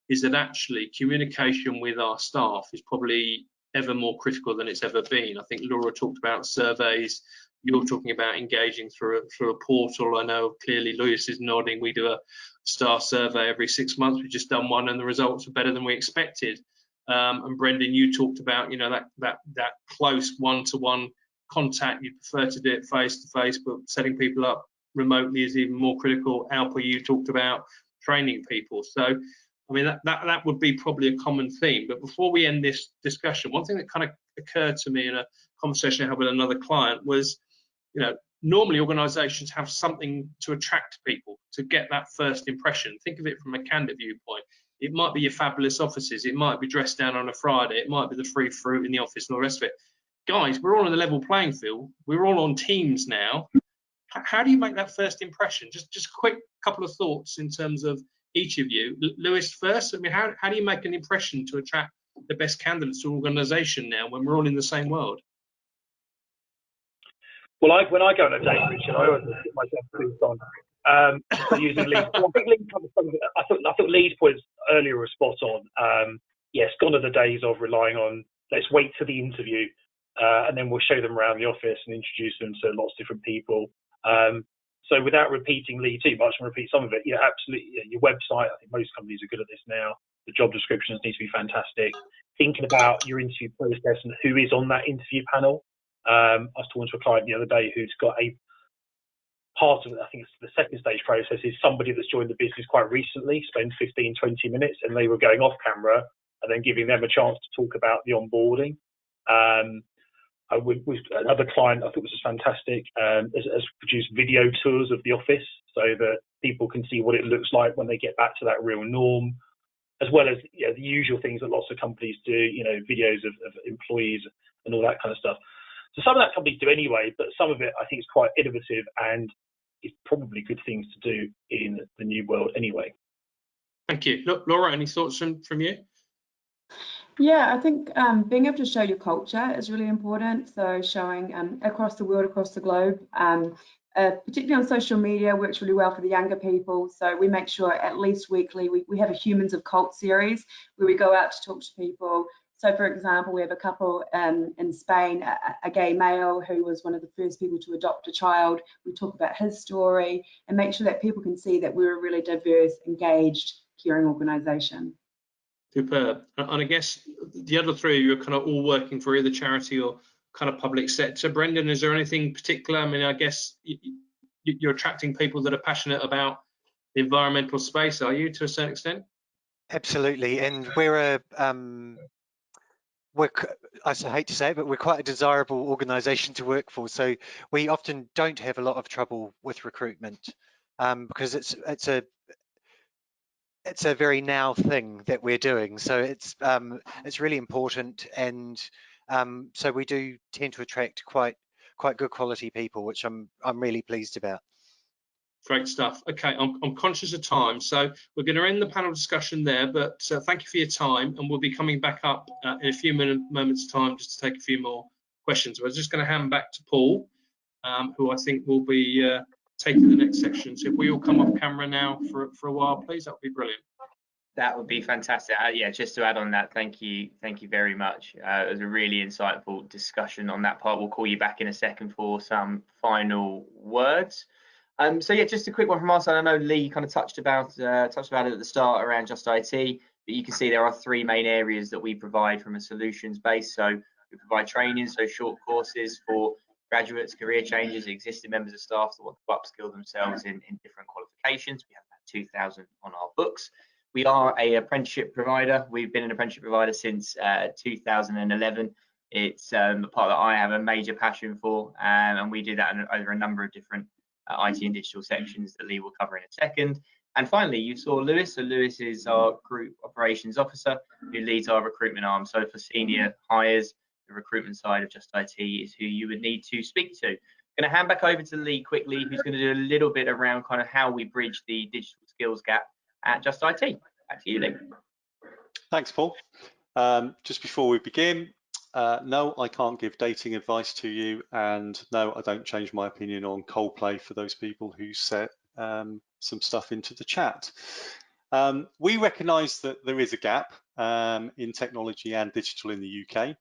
is that actually communication with our staff is probably ever more critical than it's ever been. I think Laura talked about surveys. You're talking about engaging through a portal. I know clearly Lewis is nodding. We do a staff survey every 6 months. We've just done one, and the results are better than we expected. And Brendan, you talked about that close one-to-one contact. You prefer to do it face-to-face, but setting people up remotely is even more critical. Alpa, you talked about training people. So, I mean, that would be probably a common theme. But before we end this discussion, one thing that kind of occurred to me in a conversation I had with another client was, normally organisations have something to attract people, to get that first impression. Think of it from a candidate viewpoint. It might be your fabulous offices. It might be dressed down on a Friday. It might be the free fruit in the office and all the rest of it. Guys, we're all on a level playing field. We're all on Teams now. How do you make that first impression? Just a quick couple of thoughts in terms of each of you. Lewis first, I mean, how do you make an impression to attract the best candidates to organisation now when we're all in the same world? Well, when I go on a date, Richard, I always get myself boots on. So using Lee's, well, I think Lee covered some of it. I thought Lee's points earlier were spot on. Yes, gone are the days of relying on let's wait to the interview and then we'll show them around the office and introduce them to lots of different people. So without repeating Lee too much, and repeat some of it, yeah, absolutely. Yeah, your website, I think most companies are good at this now. The job descriptions need to be fantastic. Thinking about your interview process and who is on that interview panel. I was talking to a client the other day who's got a part of it, I think it's the second stage process, is somebody that's joined the business quite recently, spend 15, 20 minutes, and they were going off camera and then giving them a chance to talk about the onboarding. With another client, I thought this was fantastic, has produced video tours of the office so that people can see what it looks like when they get back to that real norm, as well as the usual things that lots of companies do, videos of employees and all that kind of stuff. So some of that companies do anyway, but some of it I think is quite innovative and is probably good things to do in the new world anyway. Thank you. Laura, any thoughts from you? Yeah, I think being able to show your culture is really important. So showing across the world, across the globe, particularly on social media, works really well for the younger people. So we make sure at least weekly we have a Humans of Colt series where we go out to talk to people. So for example, we have a couple in Spain, a gay male who was one of the first people to adopt a child. We talk about his story and make sure that people can see that we're a really diverse, engaged, caring organisation. Superb. And I guess the other three of you are kind of all working for either charity or kind of public sector. Brendan, is there anything particular? I mean, I guess you're attracting people that are passionate about the environmental space, are you, to a certain extent? Absolutely, and I hate to say it, but we're quite a desirable organisation to work for. So we often don't have a lot of trouble with recruitment because it's a very now thing that we're doing. So it's really important, and so we do tend to attract quite good quality people, which I'm really pleased about. Great stuff. Okay, I'm conscious of time, so we're going to end the panel discussion there, but thank you for your time, and we'll be coming back up in a few moments time just to take a few more questions. We're just going to hand back to Paul, who I think will be taking the next section. So if we all come off camera now for a while, please, that would be brilliant. That would be fantastic. Yeah, just to add on that, thank you very much. It was a really insightful discussion on that part. We'll call you back in a second for some final words. So yeah, just a quick one from our side. I know Lee kind of touched about it at the start around Just IT, but you can see there are three main areas that we provide from a solutions base. So we provide training, so short courses for graduates, career changers, existing members of staff that want to upskill themselves in different qualifications. We have about 2,000 on our books. We are an apprenticeship provider. We've been an apprenticeship provider since 2011. It's a part that I have a major passion for, and we do that over a number of different IT and digital sections that Lee will cover in a second. And finally, you saw Lewis. So Lewis is our Group Operations Officer who leads our recruitment arm. So for senior hires, the recruitment side of Just IT is who you would need to speak to. I'm going to hand back over to Lee quickly, who's going to do a little bit around kind of how we bridge the digital skills gap at Just IT. Back to you, Lee. Thanks, Paul. Just before we begin, no, I can't give dating advice to you, and no, I don't change my opinion on Coldplay for those people who set some stuff into the chat. We recognise that there is a gap in technology and digital in the UK.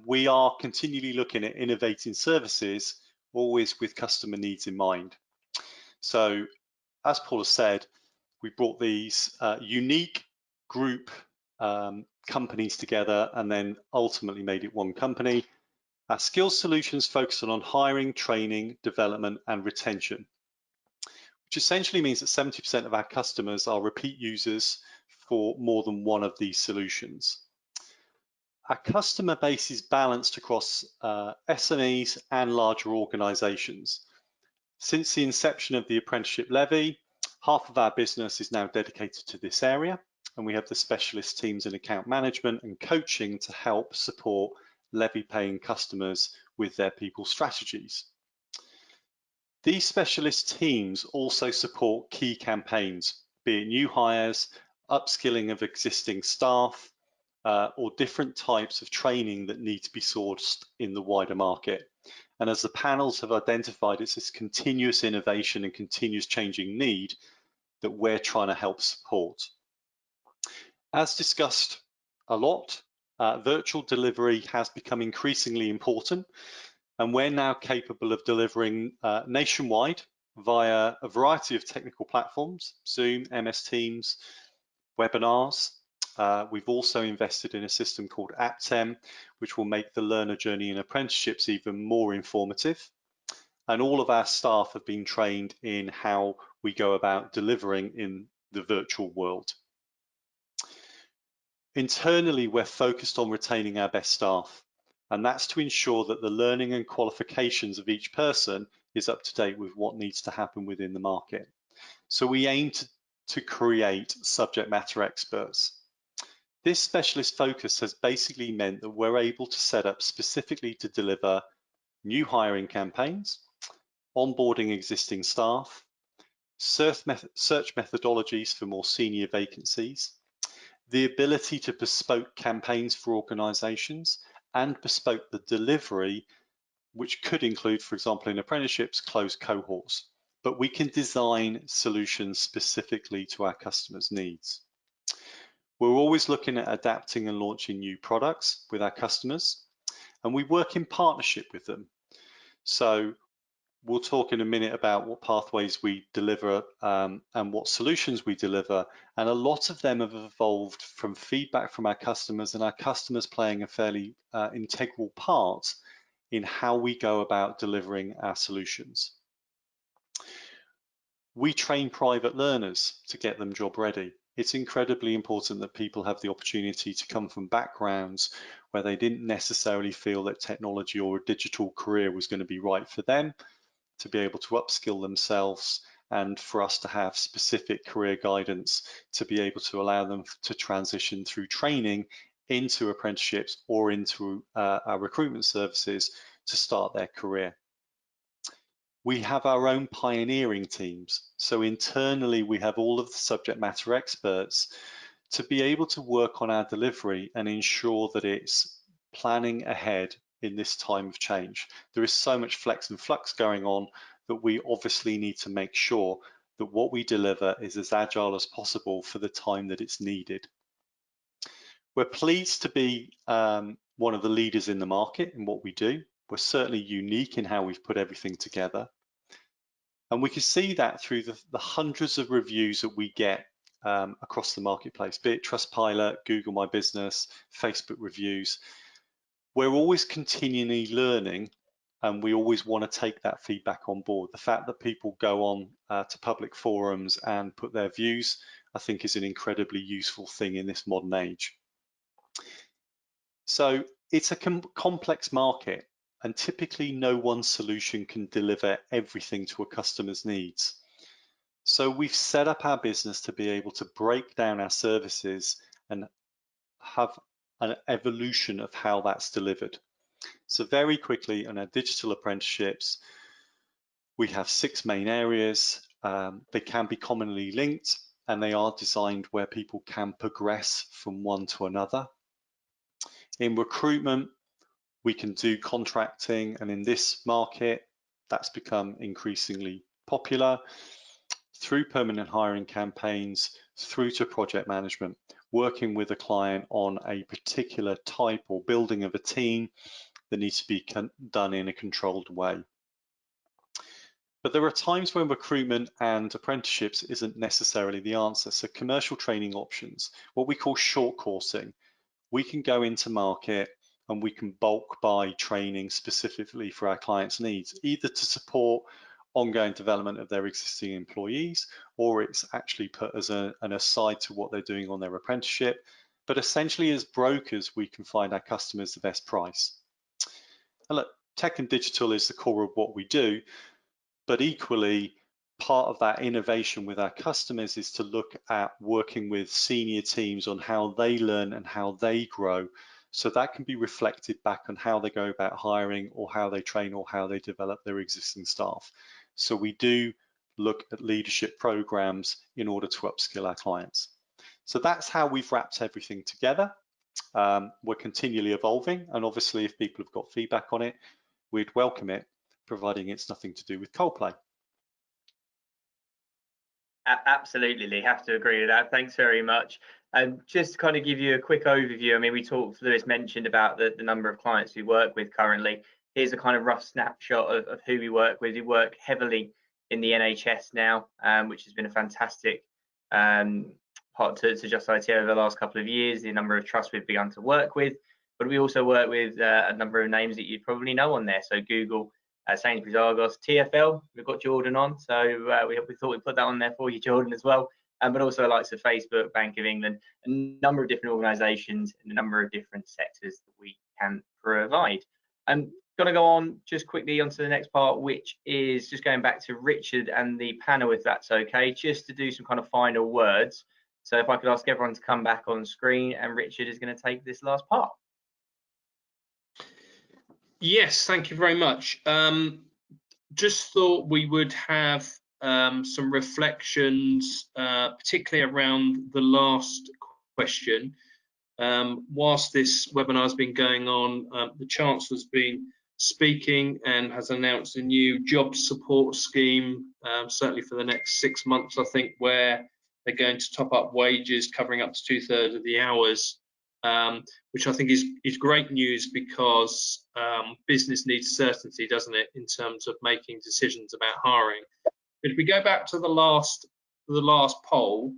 We are continually looking at innovating services, always with customer needs in mind. So, as Paul has said, we brought these unique group companies together and then ultimately made it one company. Our skills solutions focus on hiring, training, development and retention, which essentially means that 70% of our customers are repeat users for more than one of these solutions. Our customer base is balanced across SMEs and larger organisations. Since the inception of the apprenticeship levy, half of our business is now dedicated to this area, and we have the specialist teams in account management and coaching to help support levy paying customers with their people strategies. These specialist teams also support key campaigns, be it new hires, upskilling of existing staff, or different types of training that need to be sourced in the wider market. And as the panels have identified, it's this continuous innovation and continuous changing need that we're trying to help support. As discussed a lot, virtual delivery has become increasingly important, and we're now capable of delivering nationwide via a variety of technical platforms, Zoom, MS Teams, webinars. We've also invested in a system called Aptem, which will make the learner journey in apprenticeships even more informative. And all of our staff have been trained in how we go about delivering in the virtual world. Internally, we're focused on retaining our best staff, and that's to ensure that the learning and qualifications of each person is up to date with what needs to happen within the market. So we aim to create subject matter experts. This specialist focus has basically meant that we're able to set up specifically to deliver new hiring campaigns, onboarding existing staff, search methodologies for more senior vacancies, the ability to bespoke campaigns for organisations, and bespoke the delivery, which could include, for example, in apprenticeships, closed cohorts. But we can design solutions specifically to our customers' needs. We're always looking at adapting and launching new products with our customers, and we work in partnership with them. So we'll talk in a minute about what pathways we deliver and what solutions we deliver. And a lot of them have evolved from feedback from our customers, and our customers playing a fairly integral part in how we go about delivering our solutions. We train private learners to get them job ready. It's incredibly important that people have the opportunity to come from backgrounds where they didn't necessarily feel that technology or a digital career was going to be right for them, to be able to upskill themselves, and for us to have specific career guidance to be able to allow them to transition through training into apprenticeships or into our recruitment services to start their career. We have our own pioneering teams. So internally, we have all of the subject matter experts to be able to work on our delivery and ensure that it's planning ahead in this time of change. There is so much flex and flux going on that we obviously need to make sure that what we deliver is as agile as possible for the time that it's needed. We're pleased to be one of the leaders in the market in what we do. We're certainly unique in how we've put everything together. And we can see that through the hundreds of reviews that we get across the marketplace, be it Trustpilot, Google My Business, Facebook reviews. We're always continually learning, and we always want to take that feedback on board. The fact that people go on to public forums and put their views, I think, is an incredibly useful thing in this modern age. So it's a complex market, and typically no one solution can deliver everything to a customer's needs. So we've set up our business to be able to break down our services and have an evolution of how that's delivered. So very quickly on our digital apprenticeships, we have 6 main areas. They can be commonly linked, and they are designed where people can progress from one to another. In recruitment, we can do contracting, and in this market, that's become increasingly popular, through permanent hiring campaigns, through to project management, working with a client on a particular type or building of a team that needs to be done in a controlled way. But there are times when recruitment and apprenticeships isn't necessarily the answer. So commercial training options, what we call short coursing, we can go into market and we can bulk buy training specifically for our clients' needs, either to support ongoing development of their existing employees, or it's actually put as an aside to what they're doing on their apprenticeship. But essentially, as brokers, we can find our customers the best price. And look, tech and digital is the core of what we do, but equally, part of that innovation with our customers is to look at working with senior teams on how they learn and how they grow. So that can be reflected back on how they go about hiring, or how they train, or how they develop their existing staff. So we do look at leadership programs in order to upskill our clients. So that's how we've wrapped everything together. We're continually evolving, and obviously if people have got feedback on it, we'd welcome it, providing it's nothing to do with Coldplay. Absolutely, Lee, have to agree with that. Thanks very much. And just to kind of give you a quick overview, I mean, we talked, Lewis mentioned about the number of clients we work with currently. Here's a kind of rough snapshot of who we work with. We work heavily in the NHS now, which has been a fantastic part to Just IT over the last couple of years, the number of trusts we've begun to work with. But we also work with a number of names that you probably know on there. So Google, Sainsbury's, Argos, TfL, we've got Jordan on. So we thought we'd put that on there for you, Jordan, as well. But also the likes of Facebook, Bank of England, a number of different organisations and a number of different sectors that we can provide. I'm going to go on just quickly onto the next part, which is just going back to Richard and the panel, if that's okay, just to do some kind of final words. So if I could ask everyone to come back on screen, and Richard is going to take this last part. Yes, thank you very much. Just thought we would have some reflections, particularly around the last question. Whilst this webinar has been going on, the Chancellor's been speaking and has announced a new job support scheme, certainly for the next 6 months, I think, where they're going to top up wages, covering up to 2/3 of the hours, which I think is great news, because business needs certainty, doesn't it, in terms of making decisions about hiring. But if we go back to the last poll,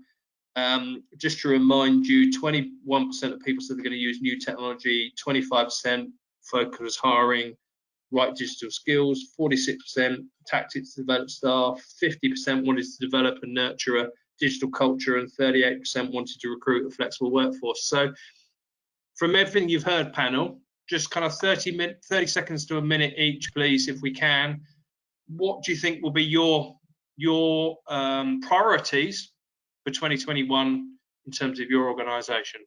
just to remind you, 21% of people said they're going to use new technology, 25% focus hiring right digital skills, 46% tactics to develop staff, 50% wanted to develop and nurture a digital culture, and 38% wanted to recruit a flexible workforce. So from everything you've heard, panel, just kind of 30 seconds to a minute each, please, if we can. What do you think will be your priorities for 2021 in terms of your organisation?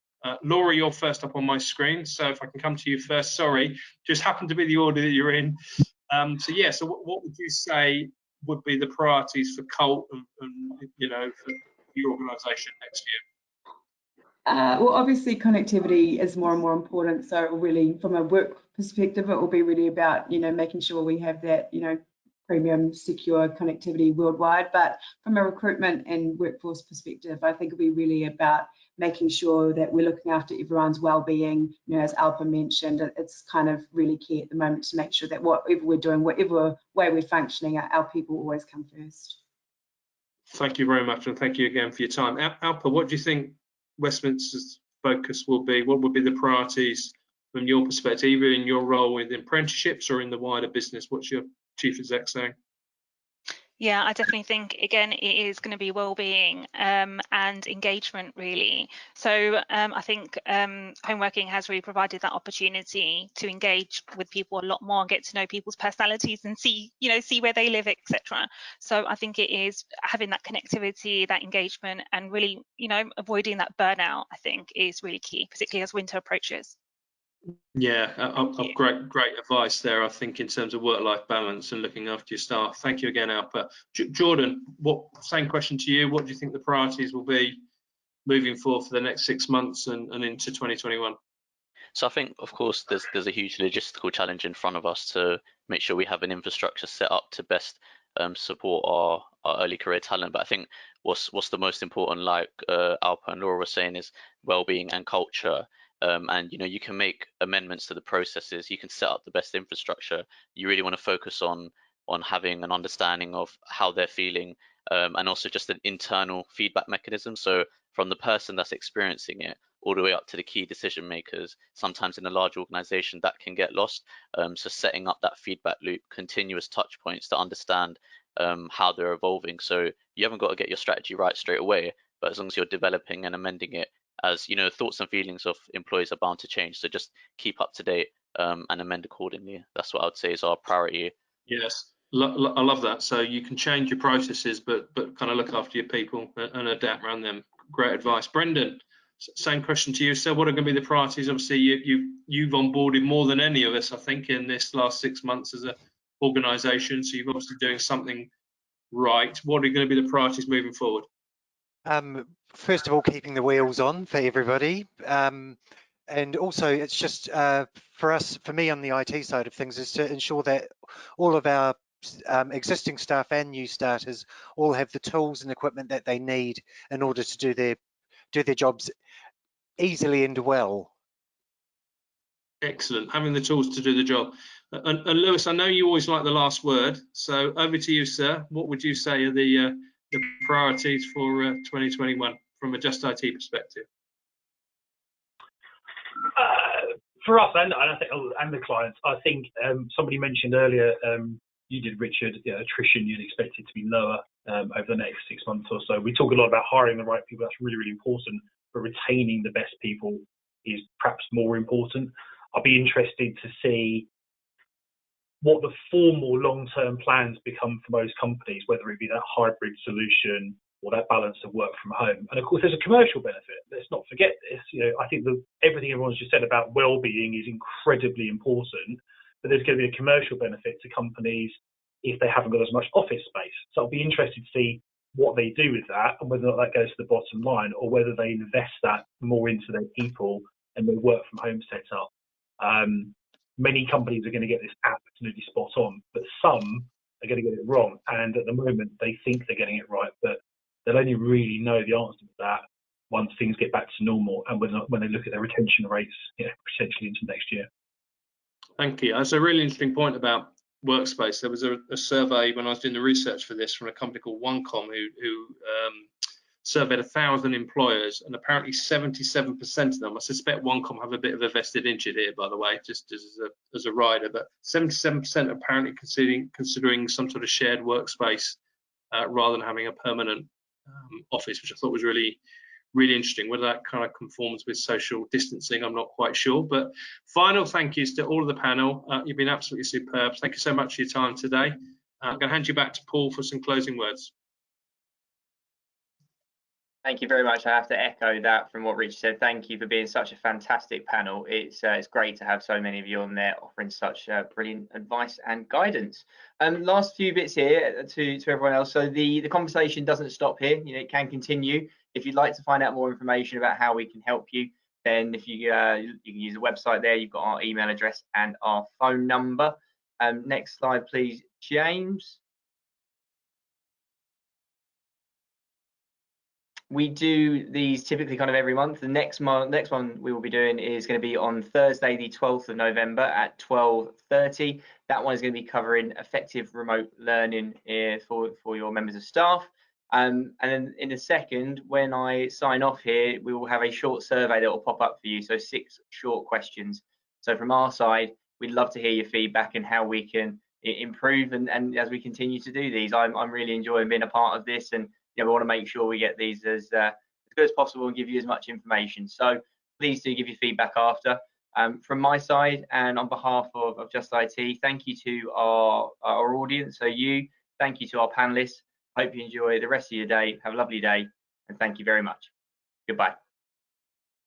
Laura, you're first up on my screen, so if I can come to you first. Sorry, just happened to be the order that you're in. So what would you say would be the priorities for Colt and you know, for your organisation next year? Well, obviously connectivity is more and more important. So really, from a work perspective, it will be really about, you know, making sure we have that, you know, premium secure connectivity worldwide. But from a recruitment and workforce perspective, I think it'll be really about making sure that we're looking after everyone's well-being. You know, as Alpa mentioned, it's kind of really key at the moment to make sure that whatever we're doing, whatever way we're functioning, our people always come first. Thank you very much, and thank you again for your time. Alpa, what do you think Westminster's focus will be? What would be the priorities from your perspective, either in your role with apprenticeships or in the wider business? What's your chief exec saying? Yeah, I definitely think, again, it is going to be well-being and engagement, really. So I think home working has really provided that opportunity to engage with people a lot more and get to know people's personalities and see where they live, etc. So I think it is having that connectivity, that engagement, and really, avoiding that burnout, I think, is really key, particularly as winter approaches. Yeah, great advice there, I think, in terms of work-life balance and looking after your staff. Thank you again, Alpa. Jordan, same question to you. What do you think the priorities will be moving forward for the next 6 months and into 2021? So I think, of course, there's a huge logistical challenge in front of us to make sure we have an infrastructure set up to best support our early career talent. But I think what's the most important, like Alpa and Laura were saying, is well-being and culture. And you can make amendments to the processes, you can set up the best infrastructure. You really want to focus on having an understanding of how they're feeling, and also just an internal feedback mechanism. So from the person that's experiencing it all the way up to the key decision makers, sometimes in a large organization that can get lost. So setting up that feedback loop, continuous touch points to understand how they're evolving. So you haven't got to get your strategy right straight away, but as long as you're developing and amending it, as thoughts and feelings of employees are bound to change. So just keep up to date and amend accordingly. That's what I would say is our priority. Yes, I love that. So you can change your processes, but kind of look after your people and adapt around them. Great advice. Brendan, same question to you. So what are going to be the priorities? Obviously, you've onboarded more than any of us, I think, in this last 6 months as an organisation. So you're obviously doing something right, what are going to be the priorities moving forward? First of all, keeping the wheels on for everybody. And also, it's just for me on the IT side of things, is to ensure that all of our existing staff and new starters all have the tools and equipment that they need in order to do their jobs easily and well. Excellent, having the tools to do the job. And Lewis, I know you always like the last word, so over to you, sir. What would you say are the priorities for 2021 from a Just IT perspective? For us and I think and the clients, I think somebody mentioned earlier, you did, Richard, attrition you'd expect it to be lower over the next 6 months or so. We talk a lot about hiring the right people. That's really, really important, but retaining the best people is perhaps more important. I'll be interested to see what the formal long-term plans become for most companies, whether it be that hybrid solution or that balance of work from home. And of course, there's a commercial benefit. Let's not forget this. I think everything everyone's just said about well-being is incredibly important, but there's going to be a commercial benefit to companies if they haven't got as much office space. So I'll be interested to see what they do with that and whether or not that goes to the bottom line or whether they invest that more into their people and their work from home setup. Many companies are going to get this absolutely spot on, but some are going to get it wrong. And at the moment, they think they're getting it right, but they'll only really know the answer to that once things get back to normal and when they look at their retention rates, potentially into next year. Thank you. That's a really interesting point about workspace. There was a survey when I was doing the research for this from a company called OneCom who surveyed 1,000 employers, and apparently 77% of them, I suspect OneCom have a bit of a vested interest here, by the way, just as a rider, but 77% apparently considering some sort of shared workspace rather than having a permanent office, which I thought was really, really interesting. Whether that kind of conforms with social distancing, I'm not quite sure. But final thank yous to all of the panel. You've been absolutely superb. Thank you so much for your time today. I'm going to hand you back to Paul for some closing words. Thank you very much. I have to echo that from what Rich said. Thank you for being such a fantastic panel. It's great to have so many of you on there offering such brilliant advice and guidance. Last few bits here to everyone else. So the conversation doesn't stop here. It can continue. If you'd like to find out more information about how we can help you, then if you can use the website there. You've got our email address and our phone number. Next slide, please, James. We do these typically kind of every month. The next one we will be doing is going to be on Thursday, the 12th of November at 12:30. That one is going to be covering effective remote learning for your members of staff. And then in a second, when I sign off here, we will have a short survey that will pop up for you. So 6 short questions. So from our side, we'd love to hear your feedback and how we can improve. And as we continue to do these, I'm really enjoying being a part of this, and we want to make sure we get these as good as possible and give you as much information. So please do give your feedback after. From my side and on behalf of Just IT, thank you to our audience. So thank you to our panelists. Hope you enjoy the rest of your day. Have a lovely day, and thank you very much. Goodbye.